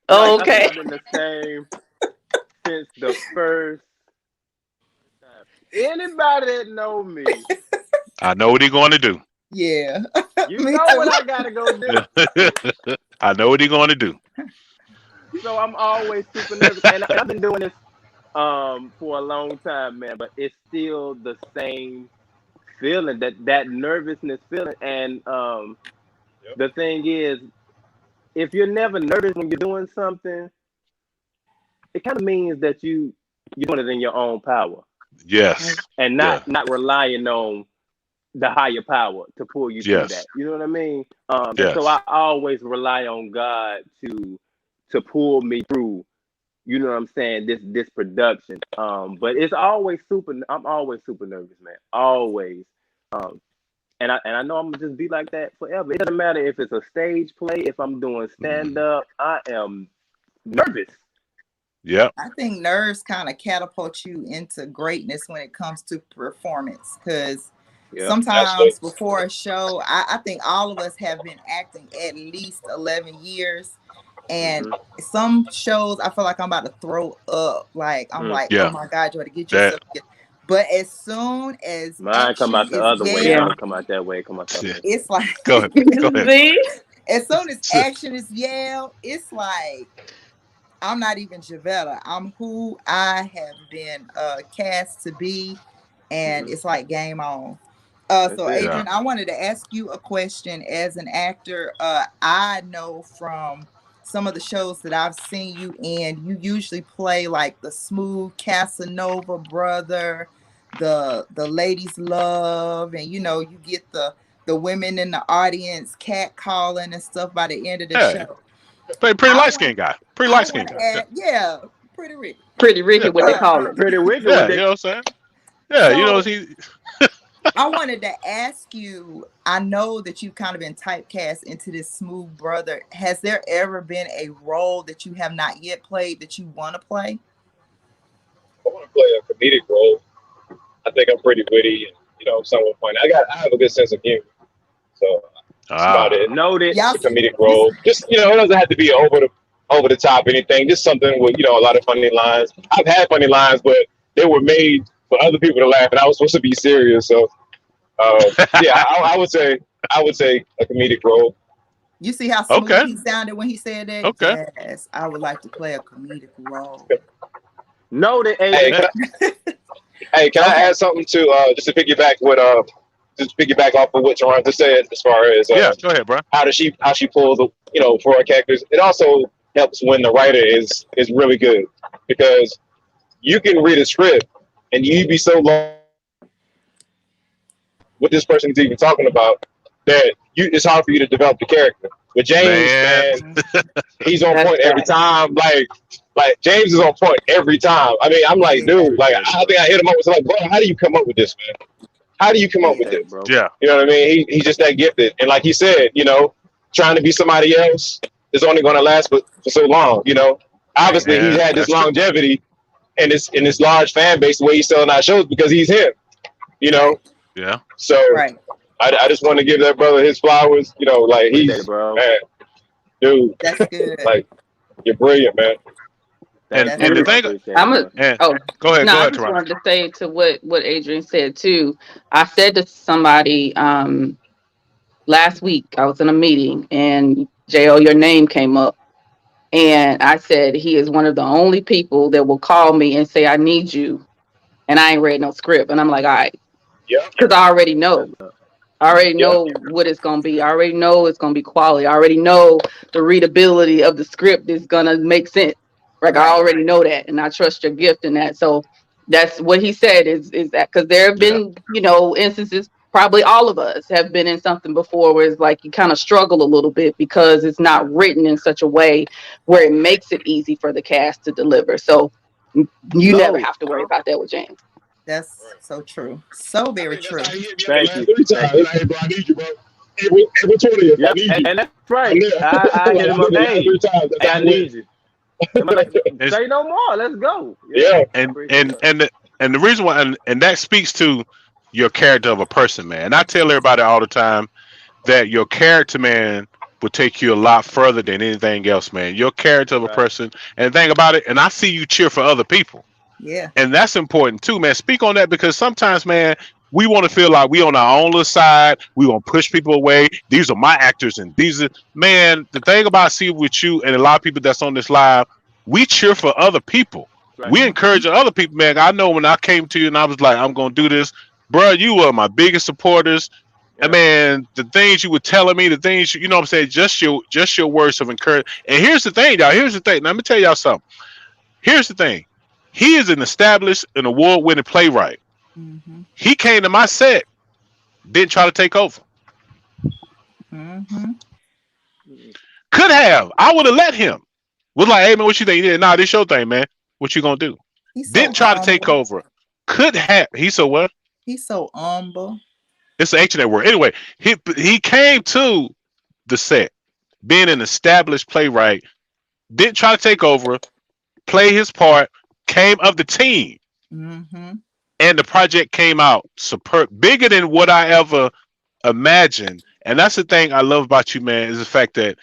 Oh,
like,
okay.
I think I've been the same since the first time. Anybody that know me,
I know what he's going to do.
Yeah.
You know what I gotta go do.
I know what he's going to do.
So I'm always super nervous, and I've been doing this for a long time, man. But it's still the same feeling, that nervousness feeling. And the thing is, if you're never nervous when you're doing something, it kind of means that you're doing it in your own power.
Yes.
And not relying on the higher power to pull you through that. You know what I mean? And so I always rely on God to pull me through. You know what I'm saying? This production. But it's always I'm always super nervous, man. Always. And I know I'm gonna just be like that forever. It doesn't matter if it's a stage play, if I'm doing stand up, I am nervous.
Yeah.
I think nerves kind of catapult you into greatness when it comes to performance, because sometimes before a show, I think all of us have been acting at least 11 years. And some shows, I feel like I'm about to throw up. Like, I'm like, oh my God, you got to get yourself together. But as soon as
mine come out the other way, I don't come out that way. Come out that way.
It's like,
go ahead.
As soon as action is yelled, it's like, I'm not even Javetta. I'm who I have been cast to be, and it's like game on. So Adrian, I wanted to ask you a question. As an actor, I know from some of the shows that I've seen you in, you usually play like the smooth Casanova brother, the ladies love, and you get the women in the audience catcalling and stuff by the end of the show.
Pretty light skinned guy. Pretty light skinned guy.
Yeah, Pretty Ricky.
Pretty Ricky, what they call it.
Pretty Ricky.
Yeah, you know what I'm saying? Yeah,
So,
he.
I wanted to ask you, I know that you've kind of been typecast into this smooth brother. Has there ever been a role that you have not yet played that you want to play?
I want to play a comedic role. I think I'm pretty witty and, somewhat funny. I have a good sense of humor. So that's about it.
Noted.
A comedic role. Just, it doesn't have to be over the top anything. Just something with, a lot of funny lines. I've had funny lines, but they were made for other people to laugh, and I was supposed to be serious. So, I would say a comedic role.
You see how smooth he sounded when he said that?
Okay.
Yes, I would like to play a comedic role.
Noted.
Hey, can I add something to just to piggyback off of what Toronto said as far as
go ahead, bro.
How she pulls for our characters. It also helps when the writer is really good, because you can read a script and you'd be so long what this person is even talking about that it's hard for you to develop the character. With James, man, he's on point every time. Like James is on point every time. I mean, I'm like, dude, like I think I hit him up with like, bro, how do you come up with this, man? How do you come up with this,
bro?
Yeah,
you know what I mean? He's just that gifted, and like he said, trying to be somebody else is only going to last for so long. Obviously he's had this longevity and this large fan base the way he's selling out shows because he's him.
Yeah.
So I just want to give that brother his flowers. Like he's man, dude.
That's good.
Like you're brilliant, man.
And the thing, go ahead.
I just wanted to say to what Adrian said too. I said to somebody last week, I was in a meeting and JL, your name came up, and I said he is one of the only people that will call me and say I need you, and I ain't read no script, and I'm like, all right, because I already know. I already know what it's going to be. I already know it's going to be quality. I already know the readability of the script is going to make sense. Like, I already know that, and I trust your gift in that. So that's what he said is that, because there have been, instances, probably all of us have been in something before where it's like you kind of struggle a little bit because it's not written in such a way where it makes it easy for the cast to deliver. So you never have to worry about that with James.
That's so true. So very true.
Thank you. Thank you.
Hey, bro, I need you, bro. Every 20th, I
Yep,
need you.
and that's right.
I'm there.
I hit
Like,
him
I'm
up.
literally
Hey,
every time that's
hey,
how
I
I win.
need you. And I'm like,
It's,
say no more. Let's go. Yeah,
Yeah.
I
and
appreciate
and
that.
and the, and the reason why, and that speaks to your character of a person, man. And I tell everybody all the time that your character, man, will take you a lot further than anything else, man. Your character of a
Right.
person, and the thing about it, and I see you cheer for other people.
Yeah.
And that's important too, man. Speak on that because sometimes, man, we want to feel like we on our own little side. We want to push people away. These are my actors, and these are man. The thing about see with you and a lot of people that's on this live, we cheer for other people.
Right.
We encourage other people, man. I know when I came to you and I was like, I'm gonna do this, bro. You were my biggest supporters. And
Yeah.
man, the things you were telling me, the things you know what I'm saying, just your words of encouragement. And here's the thing, y'all. Here's the thing. Let me tell y'all something. Here's the thing. He is an established and award-winning playwright.
Mm-hmm.
He came to my set, didn't try to take over.
Mm-hmm.
Could have. I would have let him. Was like, hey man, what you think? Yeah, nah, this your thing, man. What you gonna do?
He's so
Didn't try to take
humble.
over. Could have. He's so what?
He's so humble.
It's an H in that word. Anyway, he came to the set, being an established playwright, didn't try to take over, play his part, came of the team,
Mm-hmm.
and the project came out superb, bigger than what I ever imagined. And that's the thing I love about you, man, is the fact that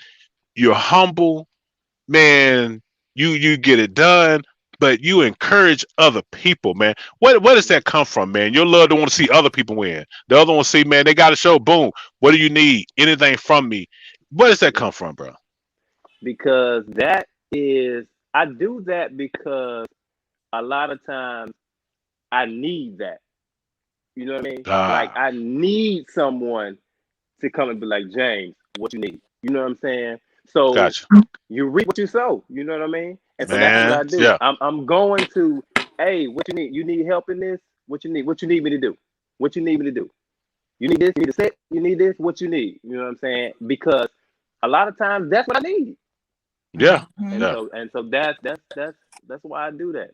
you're humble, man. You get it done, but you encourage other people, man. Where does that come from, man? Your love to want to see other people win. The other one see, man, they got a show. Boom. What do you need? Anything from me? Where does that come from, bro?
Because that is, I do that because a lot of times I need that. You know what I mean? Like I need someone to come and be like, James, what you need? You know what I'm saying? So
Gotcha.
you reap what you sow. You know what I mean? And so that's what I
Man,
do.
yeah.
I'm going to, hey, what you need? You need help in this? What you need? What you need me to do? What you need me to do? You need this? You need a set? You need this? What you need? You know what I'm saying? Because a lot of times that's what I need.
Yeah.
Mm-hmm.
And so that's why I do that.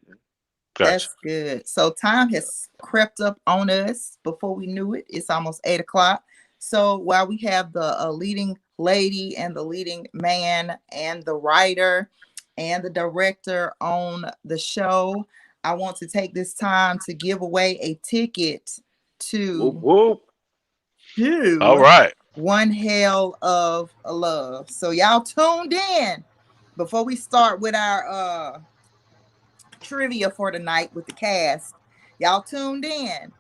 Gotcha.
That's good. So time has crept up on us before we knew it. It's almost 8 o'clock. So while we have the leading lady and the leading man and the writer and the director on the show, I want to take this time to give away a ticket
Whoop,
to
whoop.
All right.
One Hell of a Love. So y'all tuned in before we start with our trivia for tonight with the cast. Y'all tuned in.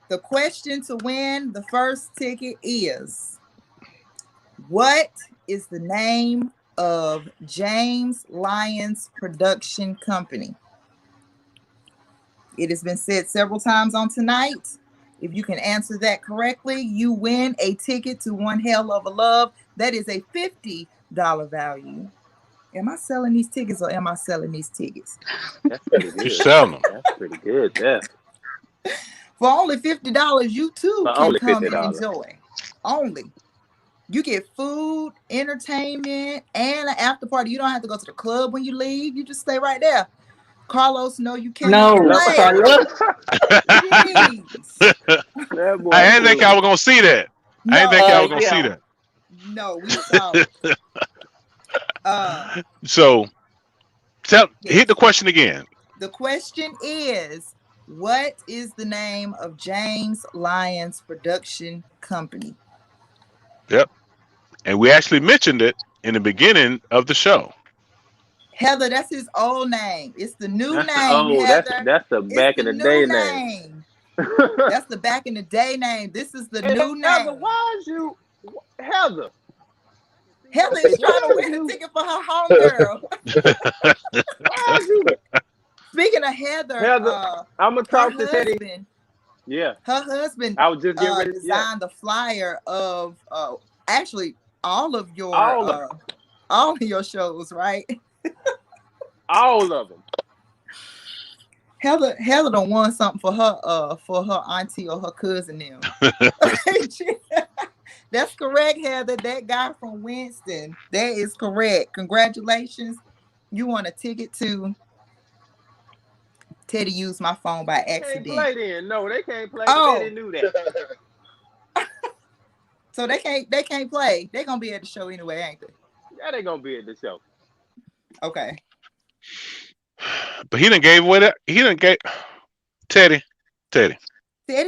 The question to win the first ticket is, what is the name of James Lyons production company? It has been said several times on tonight. If you can answer that correctly, you win a ticket to One Hell of a Love. That is a $50 value. Am I selling these tickets or am I selling these tickets?
That's pretty good.
You selling them.
That's pretty good. Yeah.
For only $50, you too
For
can
only
come
$50.
and enjoy. Only. You get food, entertainment, and an after party. You don't have to go to the club when you leave. You just stay right there. Carlos, no, you cannot
No,
play.
Carlos.
Please.
I didn't think I was gonna see that. I didn't think I was gonna see that.
No, we saw it.
So hit the question again.
The question is, what is the name of James Lyons production company?
Yep. And we actually mentioned it in the beginning of the show.
Heather, that's his old name. It's the new name,
Heather. That's the back in the day
name. That's the back in the day name. This is the new name.
Heather, why is you Heather?
Heather is trying to win a ticket for her homegirl.
Why is you?
Speaking of Heather,
I'm gonna talk to Teddy. Yeah,
her husband.
I was just getting ready.
Designed the flyer of actually all of your shows, right?
All of them.
Heather done won something for her auntie or her cousin now. That's correct, Heather. That guy from Winston. That is correct. Congratulations. You won a ticket to Teddy used my phone by
Can't
accident.
play then. No, they can't play.
Oh.
Teddy knew that.
So they can't play. They're gonna be at the show anyway, ain't they?
Yeah, they gonna be at the show.
Okay.
But he didn't gave away that. He didn't gave Teddy.
Teddy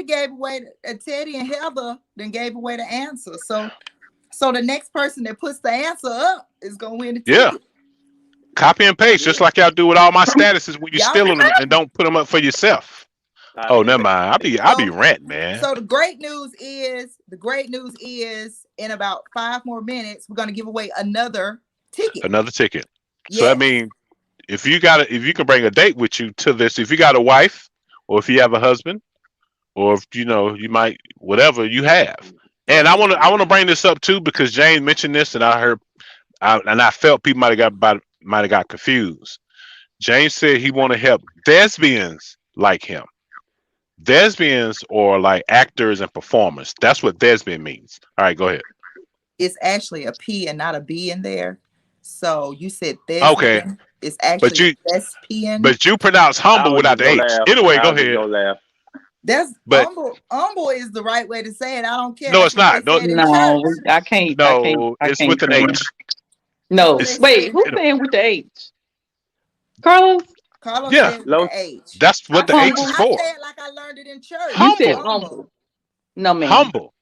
gave away. Teddy and Heather then gave away the answer. So the next person that puts the answer up is gonna win the ticket.
Yeah. Copy and paste, just like y'all do with all my statuses when you steal them and don't put them up for yourself. Oh, never mind. I'll be ranting, man.
So the great news is in about 5 more minutes, we're gonna give away another ticket.
Another ticket.
Yes.
So I mean, if you can bring a date with you to this, if you got a wife, or if you have a husband, or if you might, whatever you have. And I want to bring this up too because James mentioned this, and I felt people might have got confused. James said he want to help thespians like him. Thespians or like actors and performers. That's what thespian means. All right, go ahead.
It's actually a P and not a B in there. So you said thespian.
Okay.
It's actually thespian.
But you pronounce humble without the H. Anyway, go ahead.
Humble is the right way to say it. I don't care.
No, it's not.
No, I can't.
No, it's with an H.
No, wait, who's saying with the H? Carlos
said the H.
That's what the H is for.
I said like I learned it in church.
You said humble. No, man.
Humble.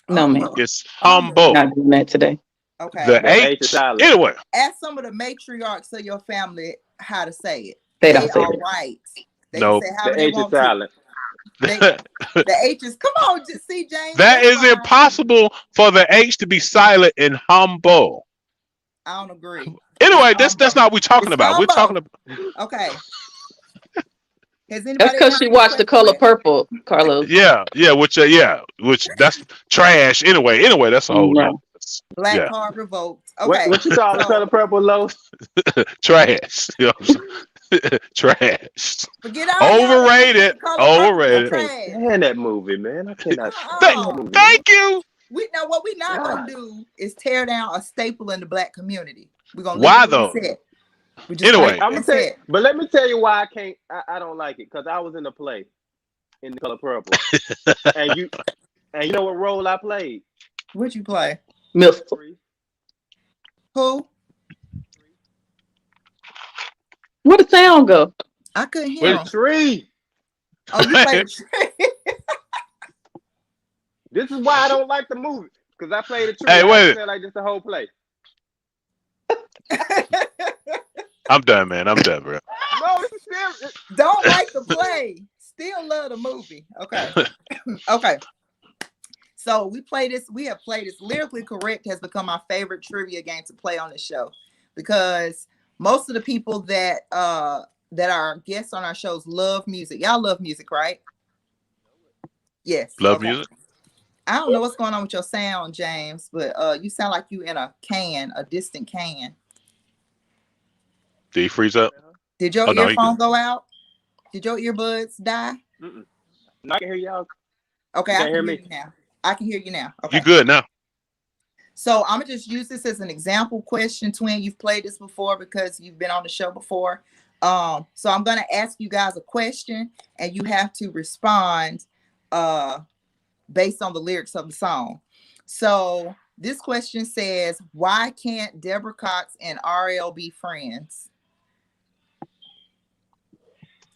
No, man.
It's humble.
Not doing that today.
Okay.
The H is silent. Anyway.
Ask some of the matriarchs of your family how to say it.
They don't say
all
it.
Right. They
no.
say how
the
they
H
want
is silent.
The H is, come on, just see, James.
That is impossible for the H to be silent in humble.
I don't agree.
Anyway, that's not what we're talking about.
Humble.
We're talking about.
Okay.
That's because she watched The Color Purple, Carlos.
Yeah, which that's trash. Anyway, that's a whole nother.
Black card revoked. Okay.
What you call The Color Purple, Low?
Trash. You know what I'm saying? Trash.
Forget all
overrated. Overrated.
Man, that movie, man. I cannot.
Thank you.
What we're not gonna do is tear down a staple in the Black community. We're gonna
why though?
Anyway, I'm gonna tell you, but let me tell you why I can't. I don't like it because I was in the play in The Color Purple, and you know what role I played?
What'd you play?
Mister.
Who?
Where'd the sound go?
I couldn't hear him.
Tree.
Oh, you played a tree.
This is why I don't like the movie because I played a tree.
Hey, wait.
I like just the whole play.
I'm done, man. I'm done, bro.
No, it's still.
Don't like the play. Still love the movie. Okay. Okay. So we have played this. Lyrically Correct has become my favorite trivia game to play on the show because most of the people that are guests on our shows love music. Y'all love music, right? Yes.
Love music.
I don't know what's going on with your sound, James, but you sound like you in a distant can.
Did he freeze up?
Did your earphone go out? Did your earbuds die?
Mm-mm. I can hear y'all.
Okay, I can hear you now. I can hear you now. Okay.
You good now?
So I'm gonna just use this as an example question, Twin. You've played this before because you've been on the show before. So I'm gonna ask you guys a question, and you have to respond based on the lyrics of the song. So this question says, "Why can't Deborah Cox and RL be friends?"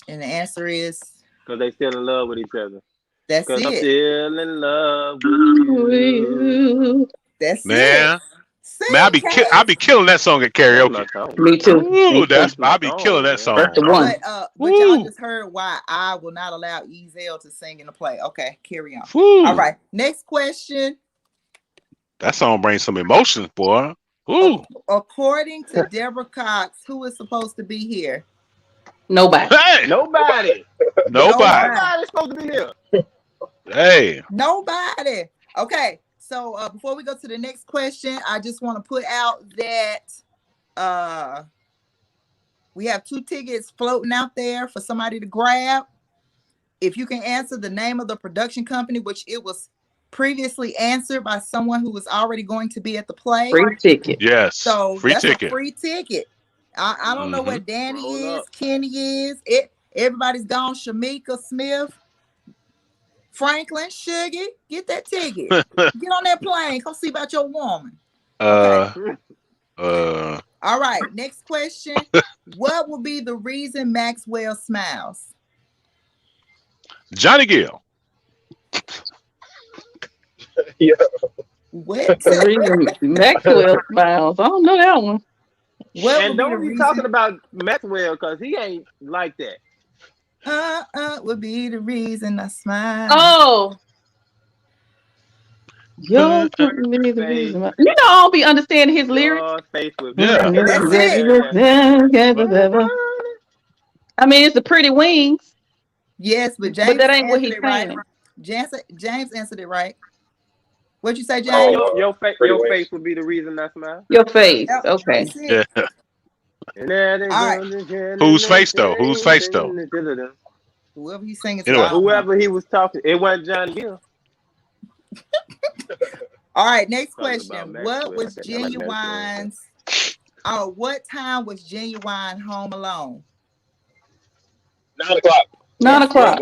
And the answer is
because they still in love with each other.
That's it.
I'm still in love with you.
That's
man.
it.
Man, I be killing that song at karaoke.
Me too.
Ooh, I be killing that song.
That's the one.
But y'all just heard why I will not allow Ezel to sing in the play. Okay, carry on.
Woo.
All right, next question.
That song brings some emotions, boy. Ooh.
According to Deborah Cox, who is supposed to be here?
Nobody.
Hey.
Nobody.
Nobody's
supposed to be here.
Hey.
Nobody. Okay. So before we go to the next question, I just want to put out that we have 2 tickets floating out there for somebody to grab. If you can answer the name of the production company, which it was previously answered by someone who was already going to be at the play.
Free ticket.
Yes.
So
free
that's
ticket.
A free ticket. I don't know what Danny is, Kenny is. Everybody's gone. Shamika Smith, Franklin, Shuggy, get that ticket. Get on that plane. Come see about your woman. Okay. All right. Next question. What will be the reason Maxwell smiles?
Johnny Gill.
Yeah.
What?
The reason Maxwell smiles. I don't know that one.
What
And don't be talking about Maxwell because he ain't like that.
Would be the reason I smile.
Oh. Your be the reason. You know, I don't be understanding his lyrics.
Yeah.
That's it.
I mean, it's the Pretty Wings.
Yes, but James
that ain't what he's
answered it right.
saying.
James answered it right. What'd you say, James?
Your face would be the reason I smile.
Your face. Okay.
Yeah.
All right.
Whose face though? Whose face though?
Whoever he's singing
Anyway.
to.
Whoever he was talking, it wasn't Johnny Gill.
All right, next question. What was Genuine's? What time was Genuine home alone?
9 o'clock.
9 o'clock.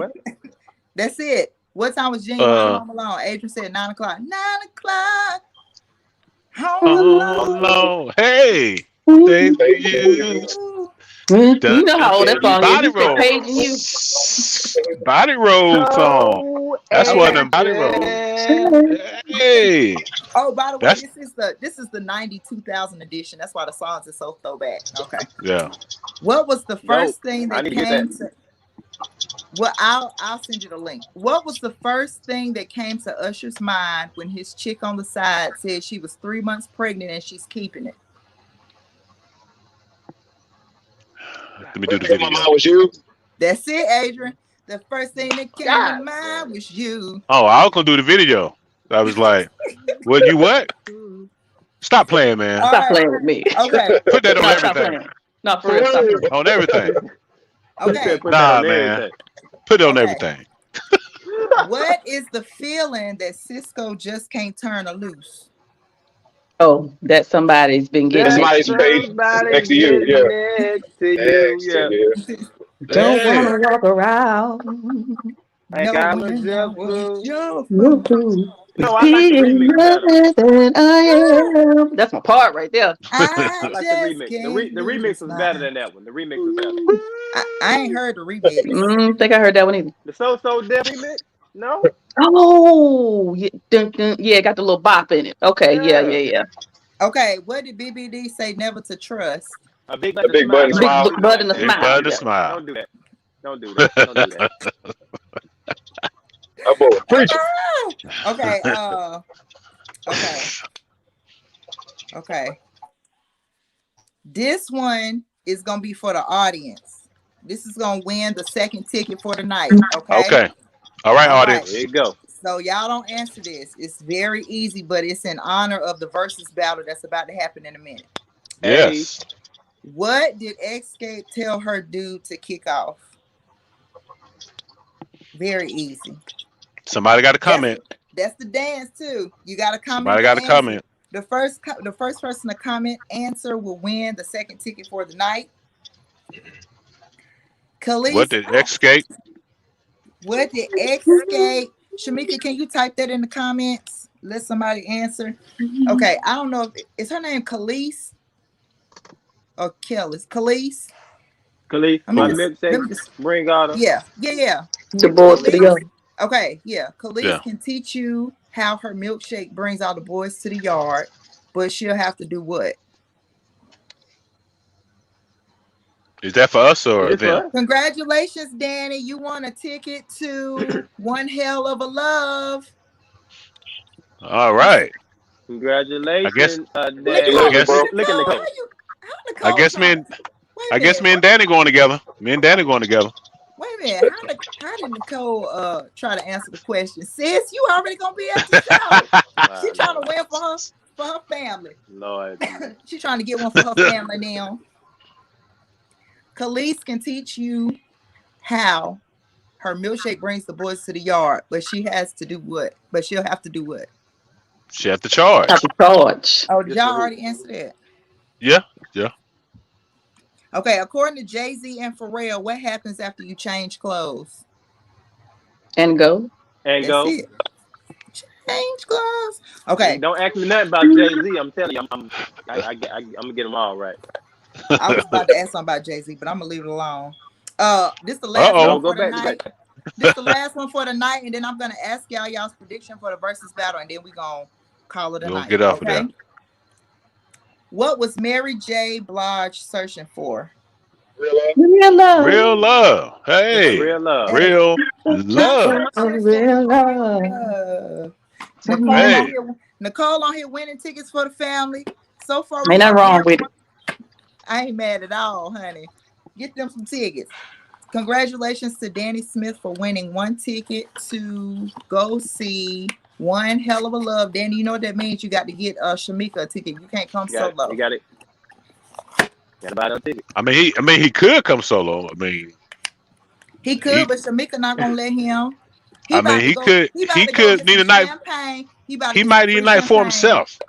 That's it. What time was Genuine home alone? Adrian said 9 o'clock. 9 o'clock. Home alone.
Hey. Thank you.
You know how old that song is.
Body roll. Body roll song. That's one of them body rolls. Hey.
Oh, by the way, this is the 90-2000 edition. That's why the songs are so throwback. Okay.
Yeah.
What was the first thing that came to? Well, I'll send you the link. What was the first thing that came to Usher's mind when his chick on the side said she was 3 months pregnant and she's keeping it?
Let me do the video.
My mind was you.
That's it, Adrian. The first thing that came to mind was you.
Oh, I was gonna do the video. I was like, "What? You what? Stop playing, man.
Stop playing with me.
Okay.
Put that on everything.
Not for real.
On everything.
Okay.
Nah, man. Put it on everything.
What is the feeling that Cisco just can't turn her loose?
Oh, that somebody's been getting
Somebody's paid next to you. Yeah.
Don't want to walk around.
No, I like the
remix. That's my part right there.
I like the remix. The remix was better than that one. The remix was better.
I ain't heard the remix.
Think I heard that one either.
The So Def remix? No.
Oh, yeah, yeah, got the little bop in it. Okay, yeah.
Okay, what did BBD say? Never to trust.
A big
button
smile.
Big button to smile.
Button to smile.
Don't do that. Don't do that. Don't do that.
Preach it.
Okay. Okay. This one is gonna be for the audience. This is gonna win the second ticket for the night. Okay.
Okay. All right, audience.
There you go.
So y'all don't answer this. It's very easy, but it's in honor of the versus battle that's about to happen in a minute.
Yes.
What did Escape tell her dude to kick off? Very easy.
Somebody got to comment.
That's the dance too. You got to comment.
Somebody got to comment.
The first person to comment answer will win the second ticket for the night. Khalees,
What did Escape?
What did Escape? Shamika, can you type that in the comments? Let somebody answer. Okay, I don't know if is her name Khalees or Kellis. Khalees.
Khalees. My milkshake. Bring all them.
Yeah.
The boys to the yard.
Okay, yeah. Khalees can teach you how her milkshake brings all the boys to the yard, but she'll have to do what?
Is that for us or them?
Congratulations, Danny. You won a ticket to One Hell of a Love.
All right.
Congratulations.
I guess me and Danny going together. Me and Danny going together.
Wait a minute. How did Nicole try to answer the question? Sis, you already gonna be at the show. She's trying to win for her family.
Lord.
She's trying to get one for her family now. Khalees can teach you how her milkshake brings the boys to the yard, but she has to do what? But she'll have to do what?
She have to charge.
Have to charge.
Oh, did y'all already answer that?
Yeah.
Okay, according to Jay-Z and Pharrell, what happens after you change clothes?
And go.
And
That's
go.
it. Change clothes. Okay.
Don't ask me nothing about Jay-Z. I'm telling you, I'm gonna get them all right.
I was about to ask something about Jay-Z, but I'm gonna leave it alone. This the last
No,
one
go
for the
back.
night. This the last one for the night, and then I'm gonna ask y'all's prediction for the versus battle, and then we gonna call it a night.
Get off of that.
What was Mary J. Blige searching for?
Real love.
Real love. Hey.
Real love.
Real love.
Real love.
Nicole on here winning tickets for the family. So far,
Ain't nothing wrong with it.
I ain't mad at all, honey. Get them some tickets. Congratulations to Danny Smith for winning one ticket to go see One Hell of a Love. Danny, you know what that means? You got to get Shamika a ticket. You can't come solo.
You got it. Got to buy that ticket.
I mean, he could come solo. I mean,
he could, but Shamika not gonna let him.
He could need a night.
Champagne.
He might need a night for himself.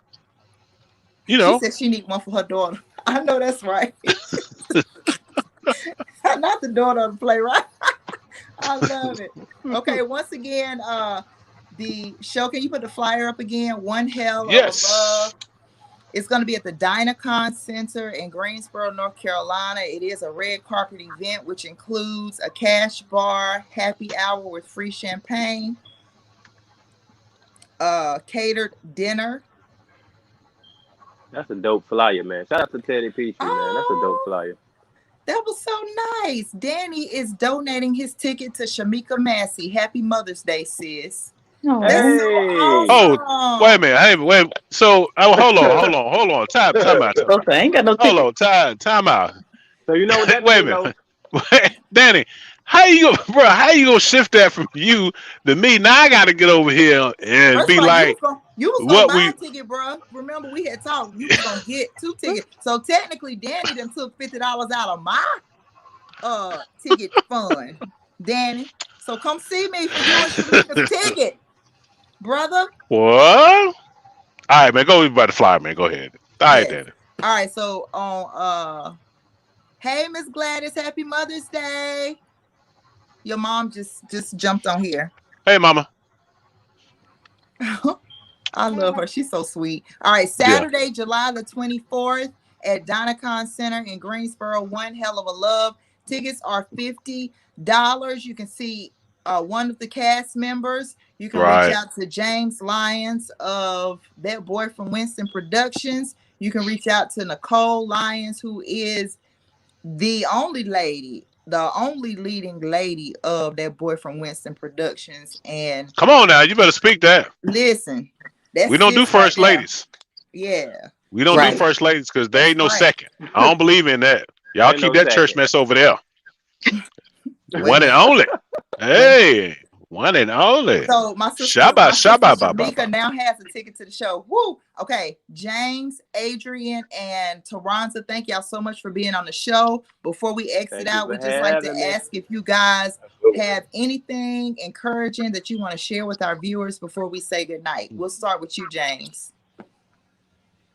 You know.
She said she need one for her daughter. I know that's right. Not the daughter of the playwright. I love it. Okay, once again, the show. Can you put the flyer up again? One Hell of a Love. It's going to be at the Dynacon Center in Greensboro, North Carolina. It is a red carpet event, which includes a cash bar, happy hour with free champagne, catered dinner.
That's a dope flyer, man. Shout out to Teddy Peachy, man. That's a dope flyer.
That was so nice. Danny is donating his ticket to Shamika Massey. Happy Mother's Day, sis.
Oh,
that's so awesome.
Oh, wait a minute. Hey, wait. So, hold on. Time out.
I ain't got no ticket.
Hold on. Time out.
So you know what that
wait a minute. Danny, how you gonna shift that from you to me? Now I got to get over here and
First
be
all,
like,
you was gonna buy a ticket, bro. Remember we had talked. You was gonna get 2 tickets. So technically, Danny done took $50 out of my ticket fund, Danny. So come see me for you and Shamika's ticket, brother.
What? All right, man. Go by the flyer, man. Go ahead. All right, Danny.
All right. So on hey, Miss Gladys, happy Mother's Day. Your mom just jumped on here.
Hey, mama.
I love her. She's so sweet. All right, Saturday, July the 24th at Dynacon Center in Greensboro. One Hell of a Love. Tickets are $50. You can see one of the cast members. You can reach out to James Lyons of That Boy from Winston Productions. You can reach out to Nicole Lyons, who is the only leading lady of That Boy from Winston Productions. And
come on now, you better speak that.
Listen,
we don't do first ladies.
Yeah,
we don't do first ladies because there ain't no second. I don't believe in that. Y'all keep that church mess over there. One and only. Hey, one and only.
So my sister Shamika now has a ticket to the show. Woo! Okay, James, Adrian, and Taranza, thank y'all so much for being on the show. Before we exit out, we just like to ask if you guys have anything encouraging that you want to share with our viewers before we say goodnight. We'll start with you, James.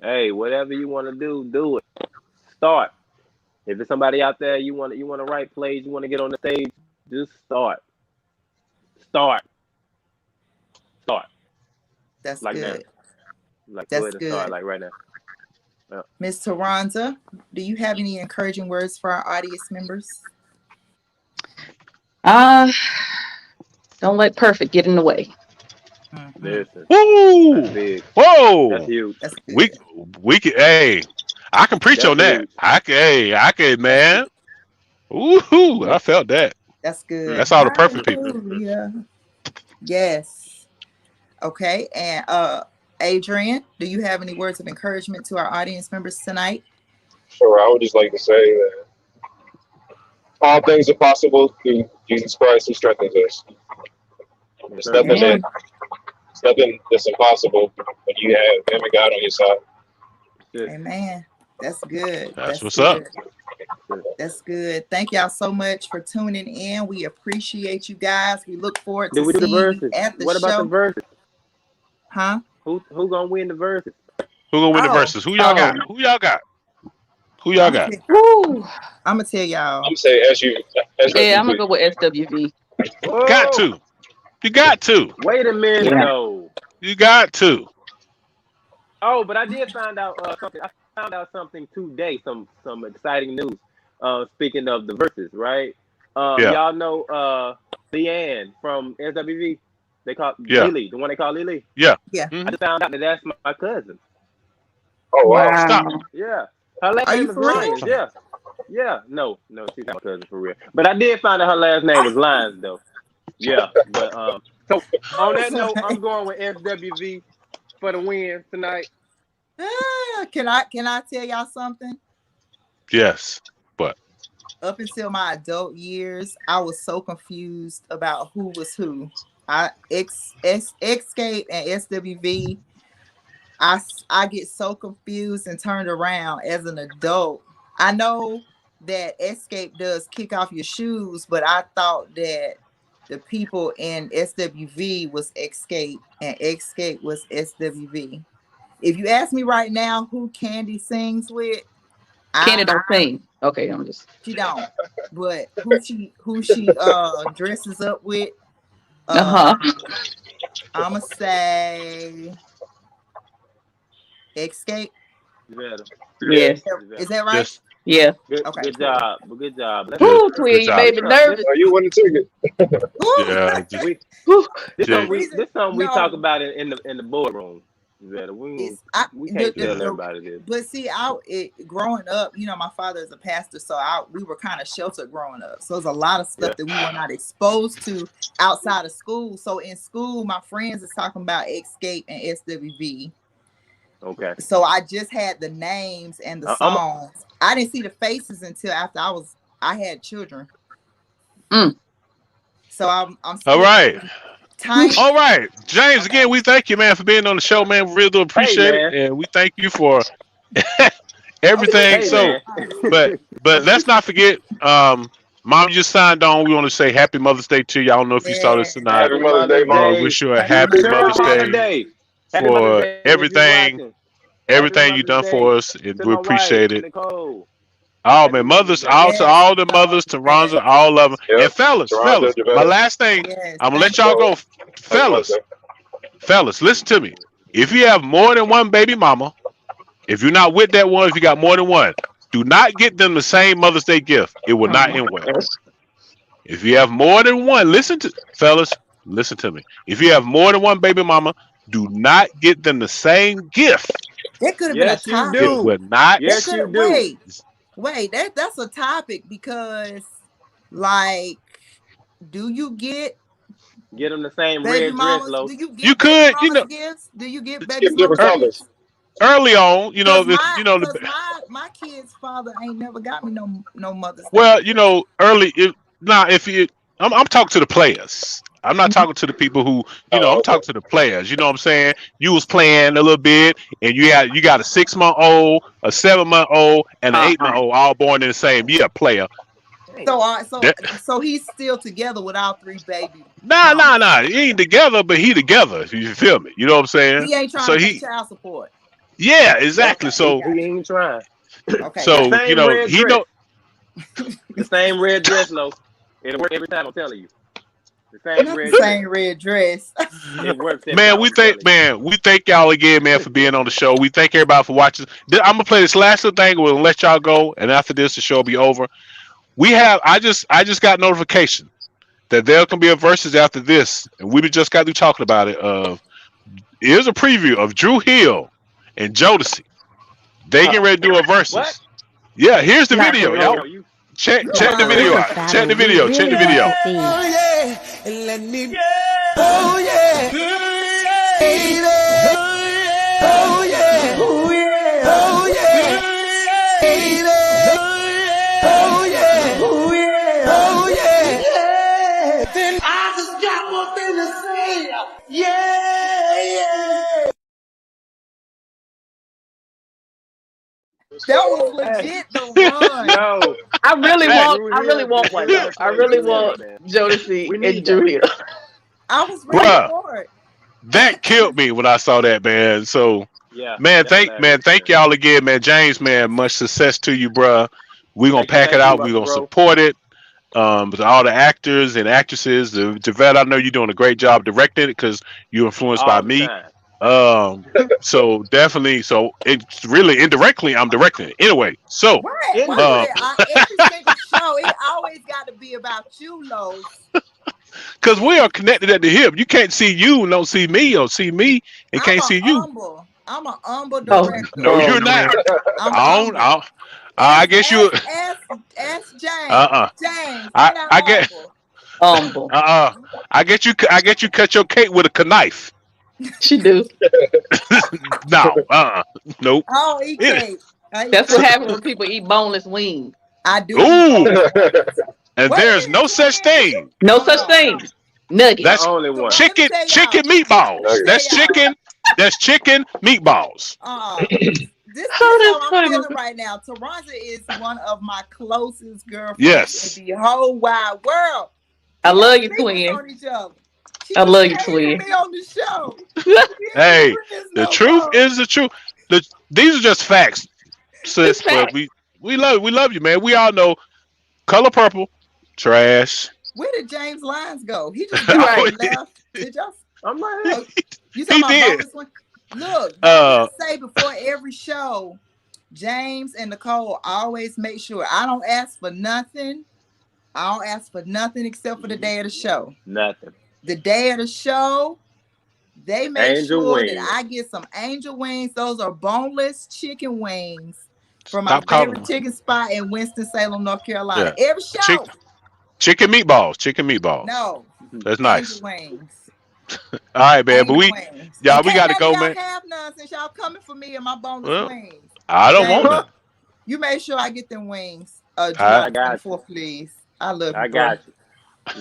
Hey, whatever you want to do it. Start. If there's somebody out there you want to write plays, you want to get on the stage, just start.
That's
like
good.
Like
that's
go ahead and
good.
start like right now. Yeah.
Miss Taranza, do you have any encouraging words for our audience members?
Don't let perfect get in the way.
Listen.
Woo!
That's big.
Whoa!
That's huge.
That's
we can. Hey, I can preach on that. I can, man. Ooh, I felt that.
That's good.
That's all the perfect people.
Yeah. Yes. Okay. And Adrian, do you have any words of encouragement to our audience members tonight?
Sure. I would just like to say that all things are possible through Jesus Christ who strengthens us. There's nothing that's impossible when you have Him and God on your side.
Amen. That's good.
That's what's up.
That's good. Thank y'all so much for tuning in. We appreciate you guys. We look forward to seeing you at the show.
What about the verses?
Huh?
Who gonna win the verses?
Who gonna win the verses? Who y'all got? Who y'all got? Who y'all got?
Woo.
I'm gonna tell y'all.
I'm saying
Yeah, I'm gonna go with SWV.
Got to. You got to.
Wait a minute, though.
You got to.
Oh, but I did find out something. I found out something today. Some exciting news. Speaking of the verses, right? Y'all know Leanne from SWV. They call Lily, the one they call Lily.
Yeah.
Yeah.
I just found out that that's my cousin.
Oh wow!
Stop.
Yeah. Her last
Are
name
you
is
for real?
Lyons. Yeah. Yeah. No, she's not my cousin for real. But I did find out her last name was Lyons though. Yeah. But so on that note, I'm going with SWV for the win tonight.
Can I tell y'all something?
Yes. But
up until my adult years, I was so confused about who was who. Escape and SWV. I get so confused and turned around as an adult. I know that Escape does kick off your shoes, but I thought that the people in SWV was Escape and Escape was SWV. If you ask me right now who Candy sings with,
Candy don't sing. Okay, I'm just.
She don't. But who she dresses up with? I'ma say Escape.
Yes.
Is that right?
Yes.
Yeah.
Good job. Good job.
Woo, Tweet, baby, nervous.
You wouldn't ticket.
Yeah.
This something we talk about in the boardroom. We can't tell everybody this.
But see, growing up, my father is a pastor, so we were kind of sheltered growing up. So there's a lot of stuff that we were not exposed to outside of school. So in school, my friends is talking about Escape and SWV.
Okay.
So I just had the names and the songs. I didn't see the faces until after I had children. So I'm
all right.
Tiny.
All right, James. Again, we thank you, man, for being on the show, man. We really do appreciate it, and we thank you for everything. But let's not forget, Mom, you just signed on. We want to say Happy Mother's Day to you. I don't know if you saw this tonight.
Happy Mother's Day, Mom.
Wish you a Happy Mother's Day for everything you've done for us, and we appreciate it. Oh man, mothers, to all the mothers, to Ronza, all of them, and fellas. My last thing, I'm gonna let y'all go, fellas. Listen to me. If you have more than one baby mama, if you're not with that one, if you got more than one, do not get them the same Mother's Day gift. It will not end well. If you have more than one, listen to me. If you have more than one baby mama, do not get them the same gift.
That could have been a topic.
It would not.
Yes, you do.
Wait, that's a topic because, like, do you get
them the same red dress, Lo?
You could,
gifts? Do you get baby
different colors?
Early on,
my kid's father ain't never got me no Mother's Day.
Well, I'm talking to the players. I'm not talking to the people who, I'm talking to the players. You know what I'm saying? You was playing a little bit, and you got a 6-month-old, a 7-month-old, and an 8-month-old, all born in the same year. Player.
So he's still together with all 3 babies.
Nah. He ain't together, but he together. If you feel me, you know what I'm saying?
He ain't trying to get child support.
Yeah, exactly. So
he ain't trying.
Okay.
So he know
the same red dress, Lo. It'll work every time. I'm telling you.
The same red dress.
It works.
Man, we thank y'all again, man, for being on the show. We thank everybody for watching. I'm gonna play this last little thing. We'll let y'all go, and after this, the show will be over. I just got notification that there can be a versus after this, and we just got through talking about it. Here's a preview of Drew Hill and Jodeci. They getting ready to do a versus. What? Yeah, here's the video, y'all. Check the video out. Check the video. Check the video.
Oh yeah, and let me. Oh yeah, baby. Oh yeah, oh yeah, oh yeah, baby. Oh yeah, oh yeah, oh yeah. Then I just got one thing to say. Yeah.
That was legit the run.
No,
I really want one. I really want Jodeci and Drew Hill.
I was ready for it.
That killed me when I saw that, man. So
Yeah,
Man,
that's hilarious,
thank y'all again, man. James, man, much success to you, bruh. We gonna pack it
thank you,
out. We gonna
bro.
support it. With all the actors and actresses, Javette, I know you're doing a great job directing it because you're influenced by
All the
me.
time.
So definitely, so it's really indirectly I'm directing it anyway. So,
Why every single show it always got to be about you, Los?
because we are connected at the hip, you can't see you and don't see me, or see me and can't see you.
I'm a humble
Oh,
director.
No, you're not.
man.
I'm
I don't.
humble.
I guess you.
Ask James.
Uh.
James,
I
straight out
I get.
humble.
Humble.
I get you. I get you cut your cake with a knife.
She do.
No. Nope.
I don't eat cake. I eat
That's what
cake.
happens when people eat boneless wings.
I do.
Ooh. And
Wait a
there's
minute,
no such thing.
No such thing. Nuggets.
That's
The only one.
chicken.
Let me tell
Chicken
y'all.
meatballs. That's
Tell y'all.
chicken. That's chicken meatballs.
This
Oh,
how
that's
I'm
funny.
feeling right now. Taronza is one of my closest girlfriends
Yes.
in the whole wide world.
I
We
love
got
you,
secrets
twin.
on each other. She
I love you,
hated
twin.
me on the show.
Hey,
Friends
the
no
truth
more.
is the truth. These are just facts, sis.
It's
But
fact.
we love you, man. We all know Color Purple, trash.
Where did James Lyons go? He just got
Right.
and left. Did y'all?
I'm right here.
Oh, you
He
talking about
did.
bonus one? Look, but I
Uh,
want to say before every show, James and Nicole always make sure I don't ask for nothing. I don't ask for nothing except for the day of the show.
Nothing.
The day of the show, they make
Angel
sure
wings.
that I get some angel wings. Those are boneless chicken wings from my
stop calling
favorite
them.
chicken spot in Winston-Salem, North Carolina.
Yeah,
Every show.
chicken meatballs. Chicken meatballs.
No,
That's
angel
nice.
wings.
All right, man. But
Angel
we,
wings.
y'all,
And
we
can't
got to
none of
go,
y'all
man.
have none since y'all coming for me and my boneless
Well,
wings.
I don't want
James,
none.
you make sure I get them wings.
I,
July
I got you.
24th, please. I love you,
I
bro.
got you.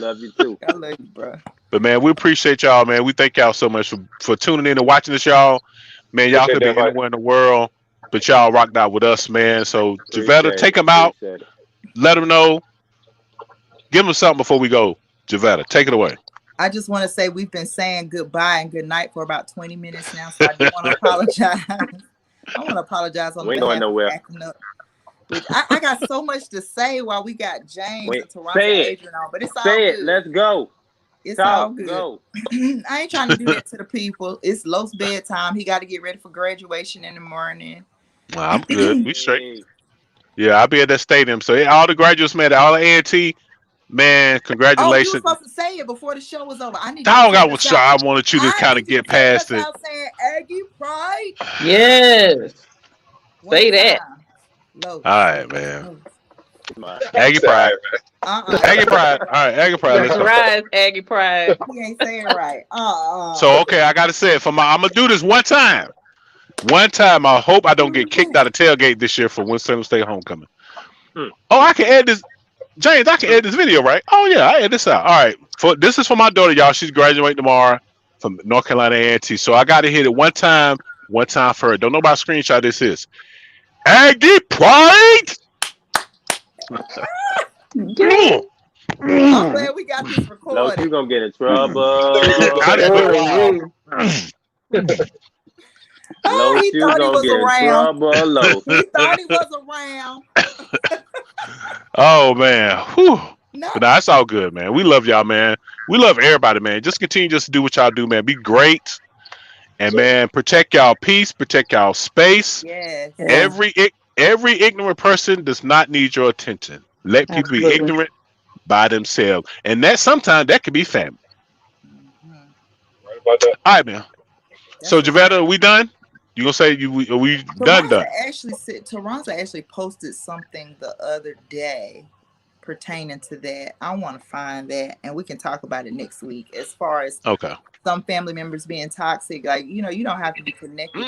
Love you too.
I love you, bro.
but man, we appreciate y'all, man. We thank y'all so much for tuning in and watching this, y'all. Man, y'all
Appreciate
could be
that, Mike.
anywhere in the world, but y'all rocked out with us, man. So Javetta,
Appreciate
take
it.
them out.
Appreciate it.
Let them know. Give them something before we go. Javetta, take it away.
I just want to say we've been saying goodbye and good night for about 20 minutes now, so I do want to apologize. I want to apologize on
We ain't going
behalf of
nowhere.
acting up. Which I got so much to say while we got James and Taronza
Say it.
Adrian on, but it's all
Say
good.
it. Let's go.
It's
Talk.
all good.
Go.
I ain't trying to do that to the people. It's Los bedtime. He got to get ready for graduation in the morning.
Well, I'm good. We straight. Yeah, I'll be at that stadium. So yeah, all the graduates, man, all the A&T, man,
Oh, you were
congratulations.
supposed to say it before the show was over. I need you to
Dog,
take us out.
I wanted you to
I
kind
need
of
you to
get
take us
past it.
out saying Aggie Pride.
Yes.
One
Say that.
time. Low.
All right, man.
Low.
Aggie Pride.
Uh-uh.
Aggie Pride. All right, Aggie Pride. Let's go.
Rise, Aggie Pride.
He ain't saying right.
So okay, I gotta say it for my. I'm gonna do this one time. One time. I hope I don't get kicked out of tailgate this year for Winston State homecoming. Oh, I can add this. James, I can add this video, right? Oh yeah, I add this out. All right. This is for my daughter, y'all. She's graduating tomorrow from North Carolina A&T. So I gotta hit it one time for her. Don't nobody screenshot this is. Aggie Pride.
I'm glad we got this recorded.
Los, you gonna get in trouble. Los,
he
you
thought he
gonna
was
get in
around.
trouble. Los.
He thought he was around.
Oh man. Whew.
No.
But that's all good, man. We love y'all, man. We love everybody, man. Just continue just to do what y'all do, man. Be great. And man, protect y'all peace, protect y'all space.
Yes.
Every ignorant person does not need your attention. Let people be ignorant by themselves. And that sometimes that could be family.
Right about that.
All right, man. So Javetta, are we done? You gonna say we done?
Taronza actually posted something the other day pertaining to that. I want to find that and we can talk about it next week. As far as some family members being toxic, like you don't have to be connected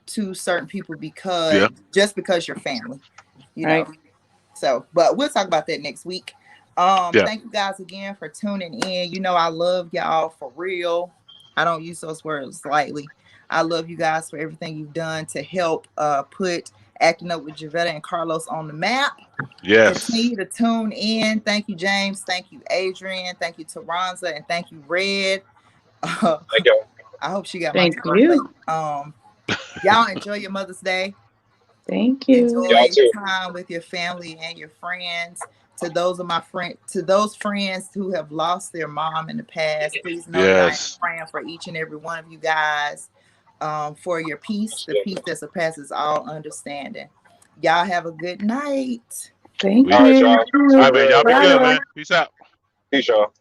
to certain people because just because you're family, you know. So, but we'll talk about that next week. Thank you guys again for tuning in. I love y'all for real. I don't use those words lightly. I love you guys for everything you've done to help put Acting Up with Javetta and Carlos on the map.
Yes.
Continue to tune in. Thank you, James. Thank you, Adrian. Thank you, Taronza. And thank you, Red.
Thank you.
I hope she got
Thank
my birthday. Y'all enjoy your Mother's Day.
Thank you.
Enjoy time with your family and your friends. To those friends who have lost their mom in the past, please know that I am praying for each and every one of you guys, for your peace, the peace that surpasses all understanding. Y'all have a good night.
Thank
you. All right, y'all. All right, man. Y'all be good, man. Peace out.
Peace, y'all.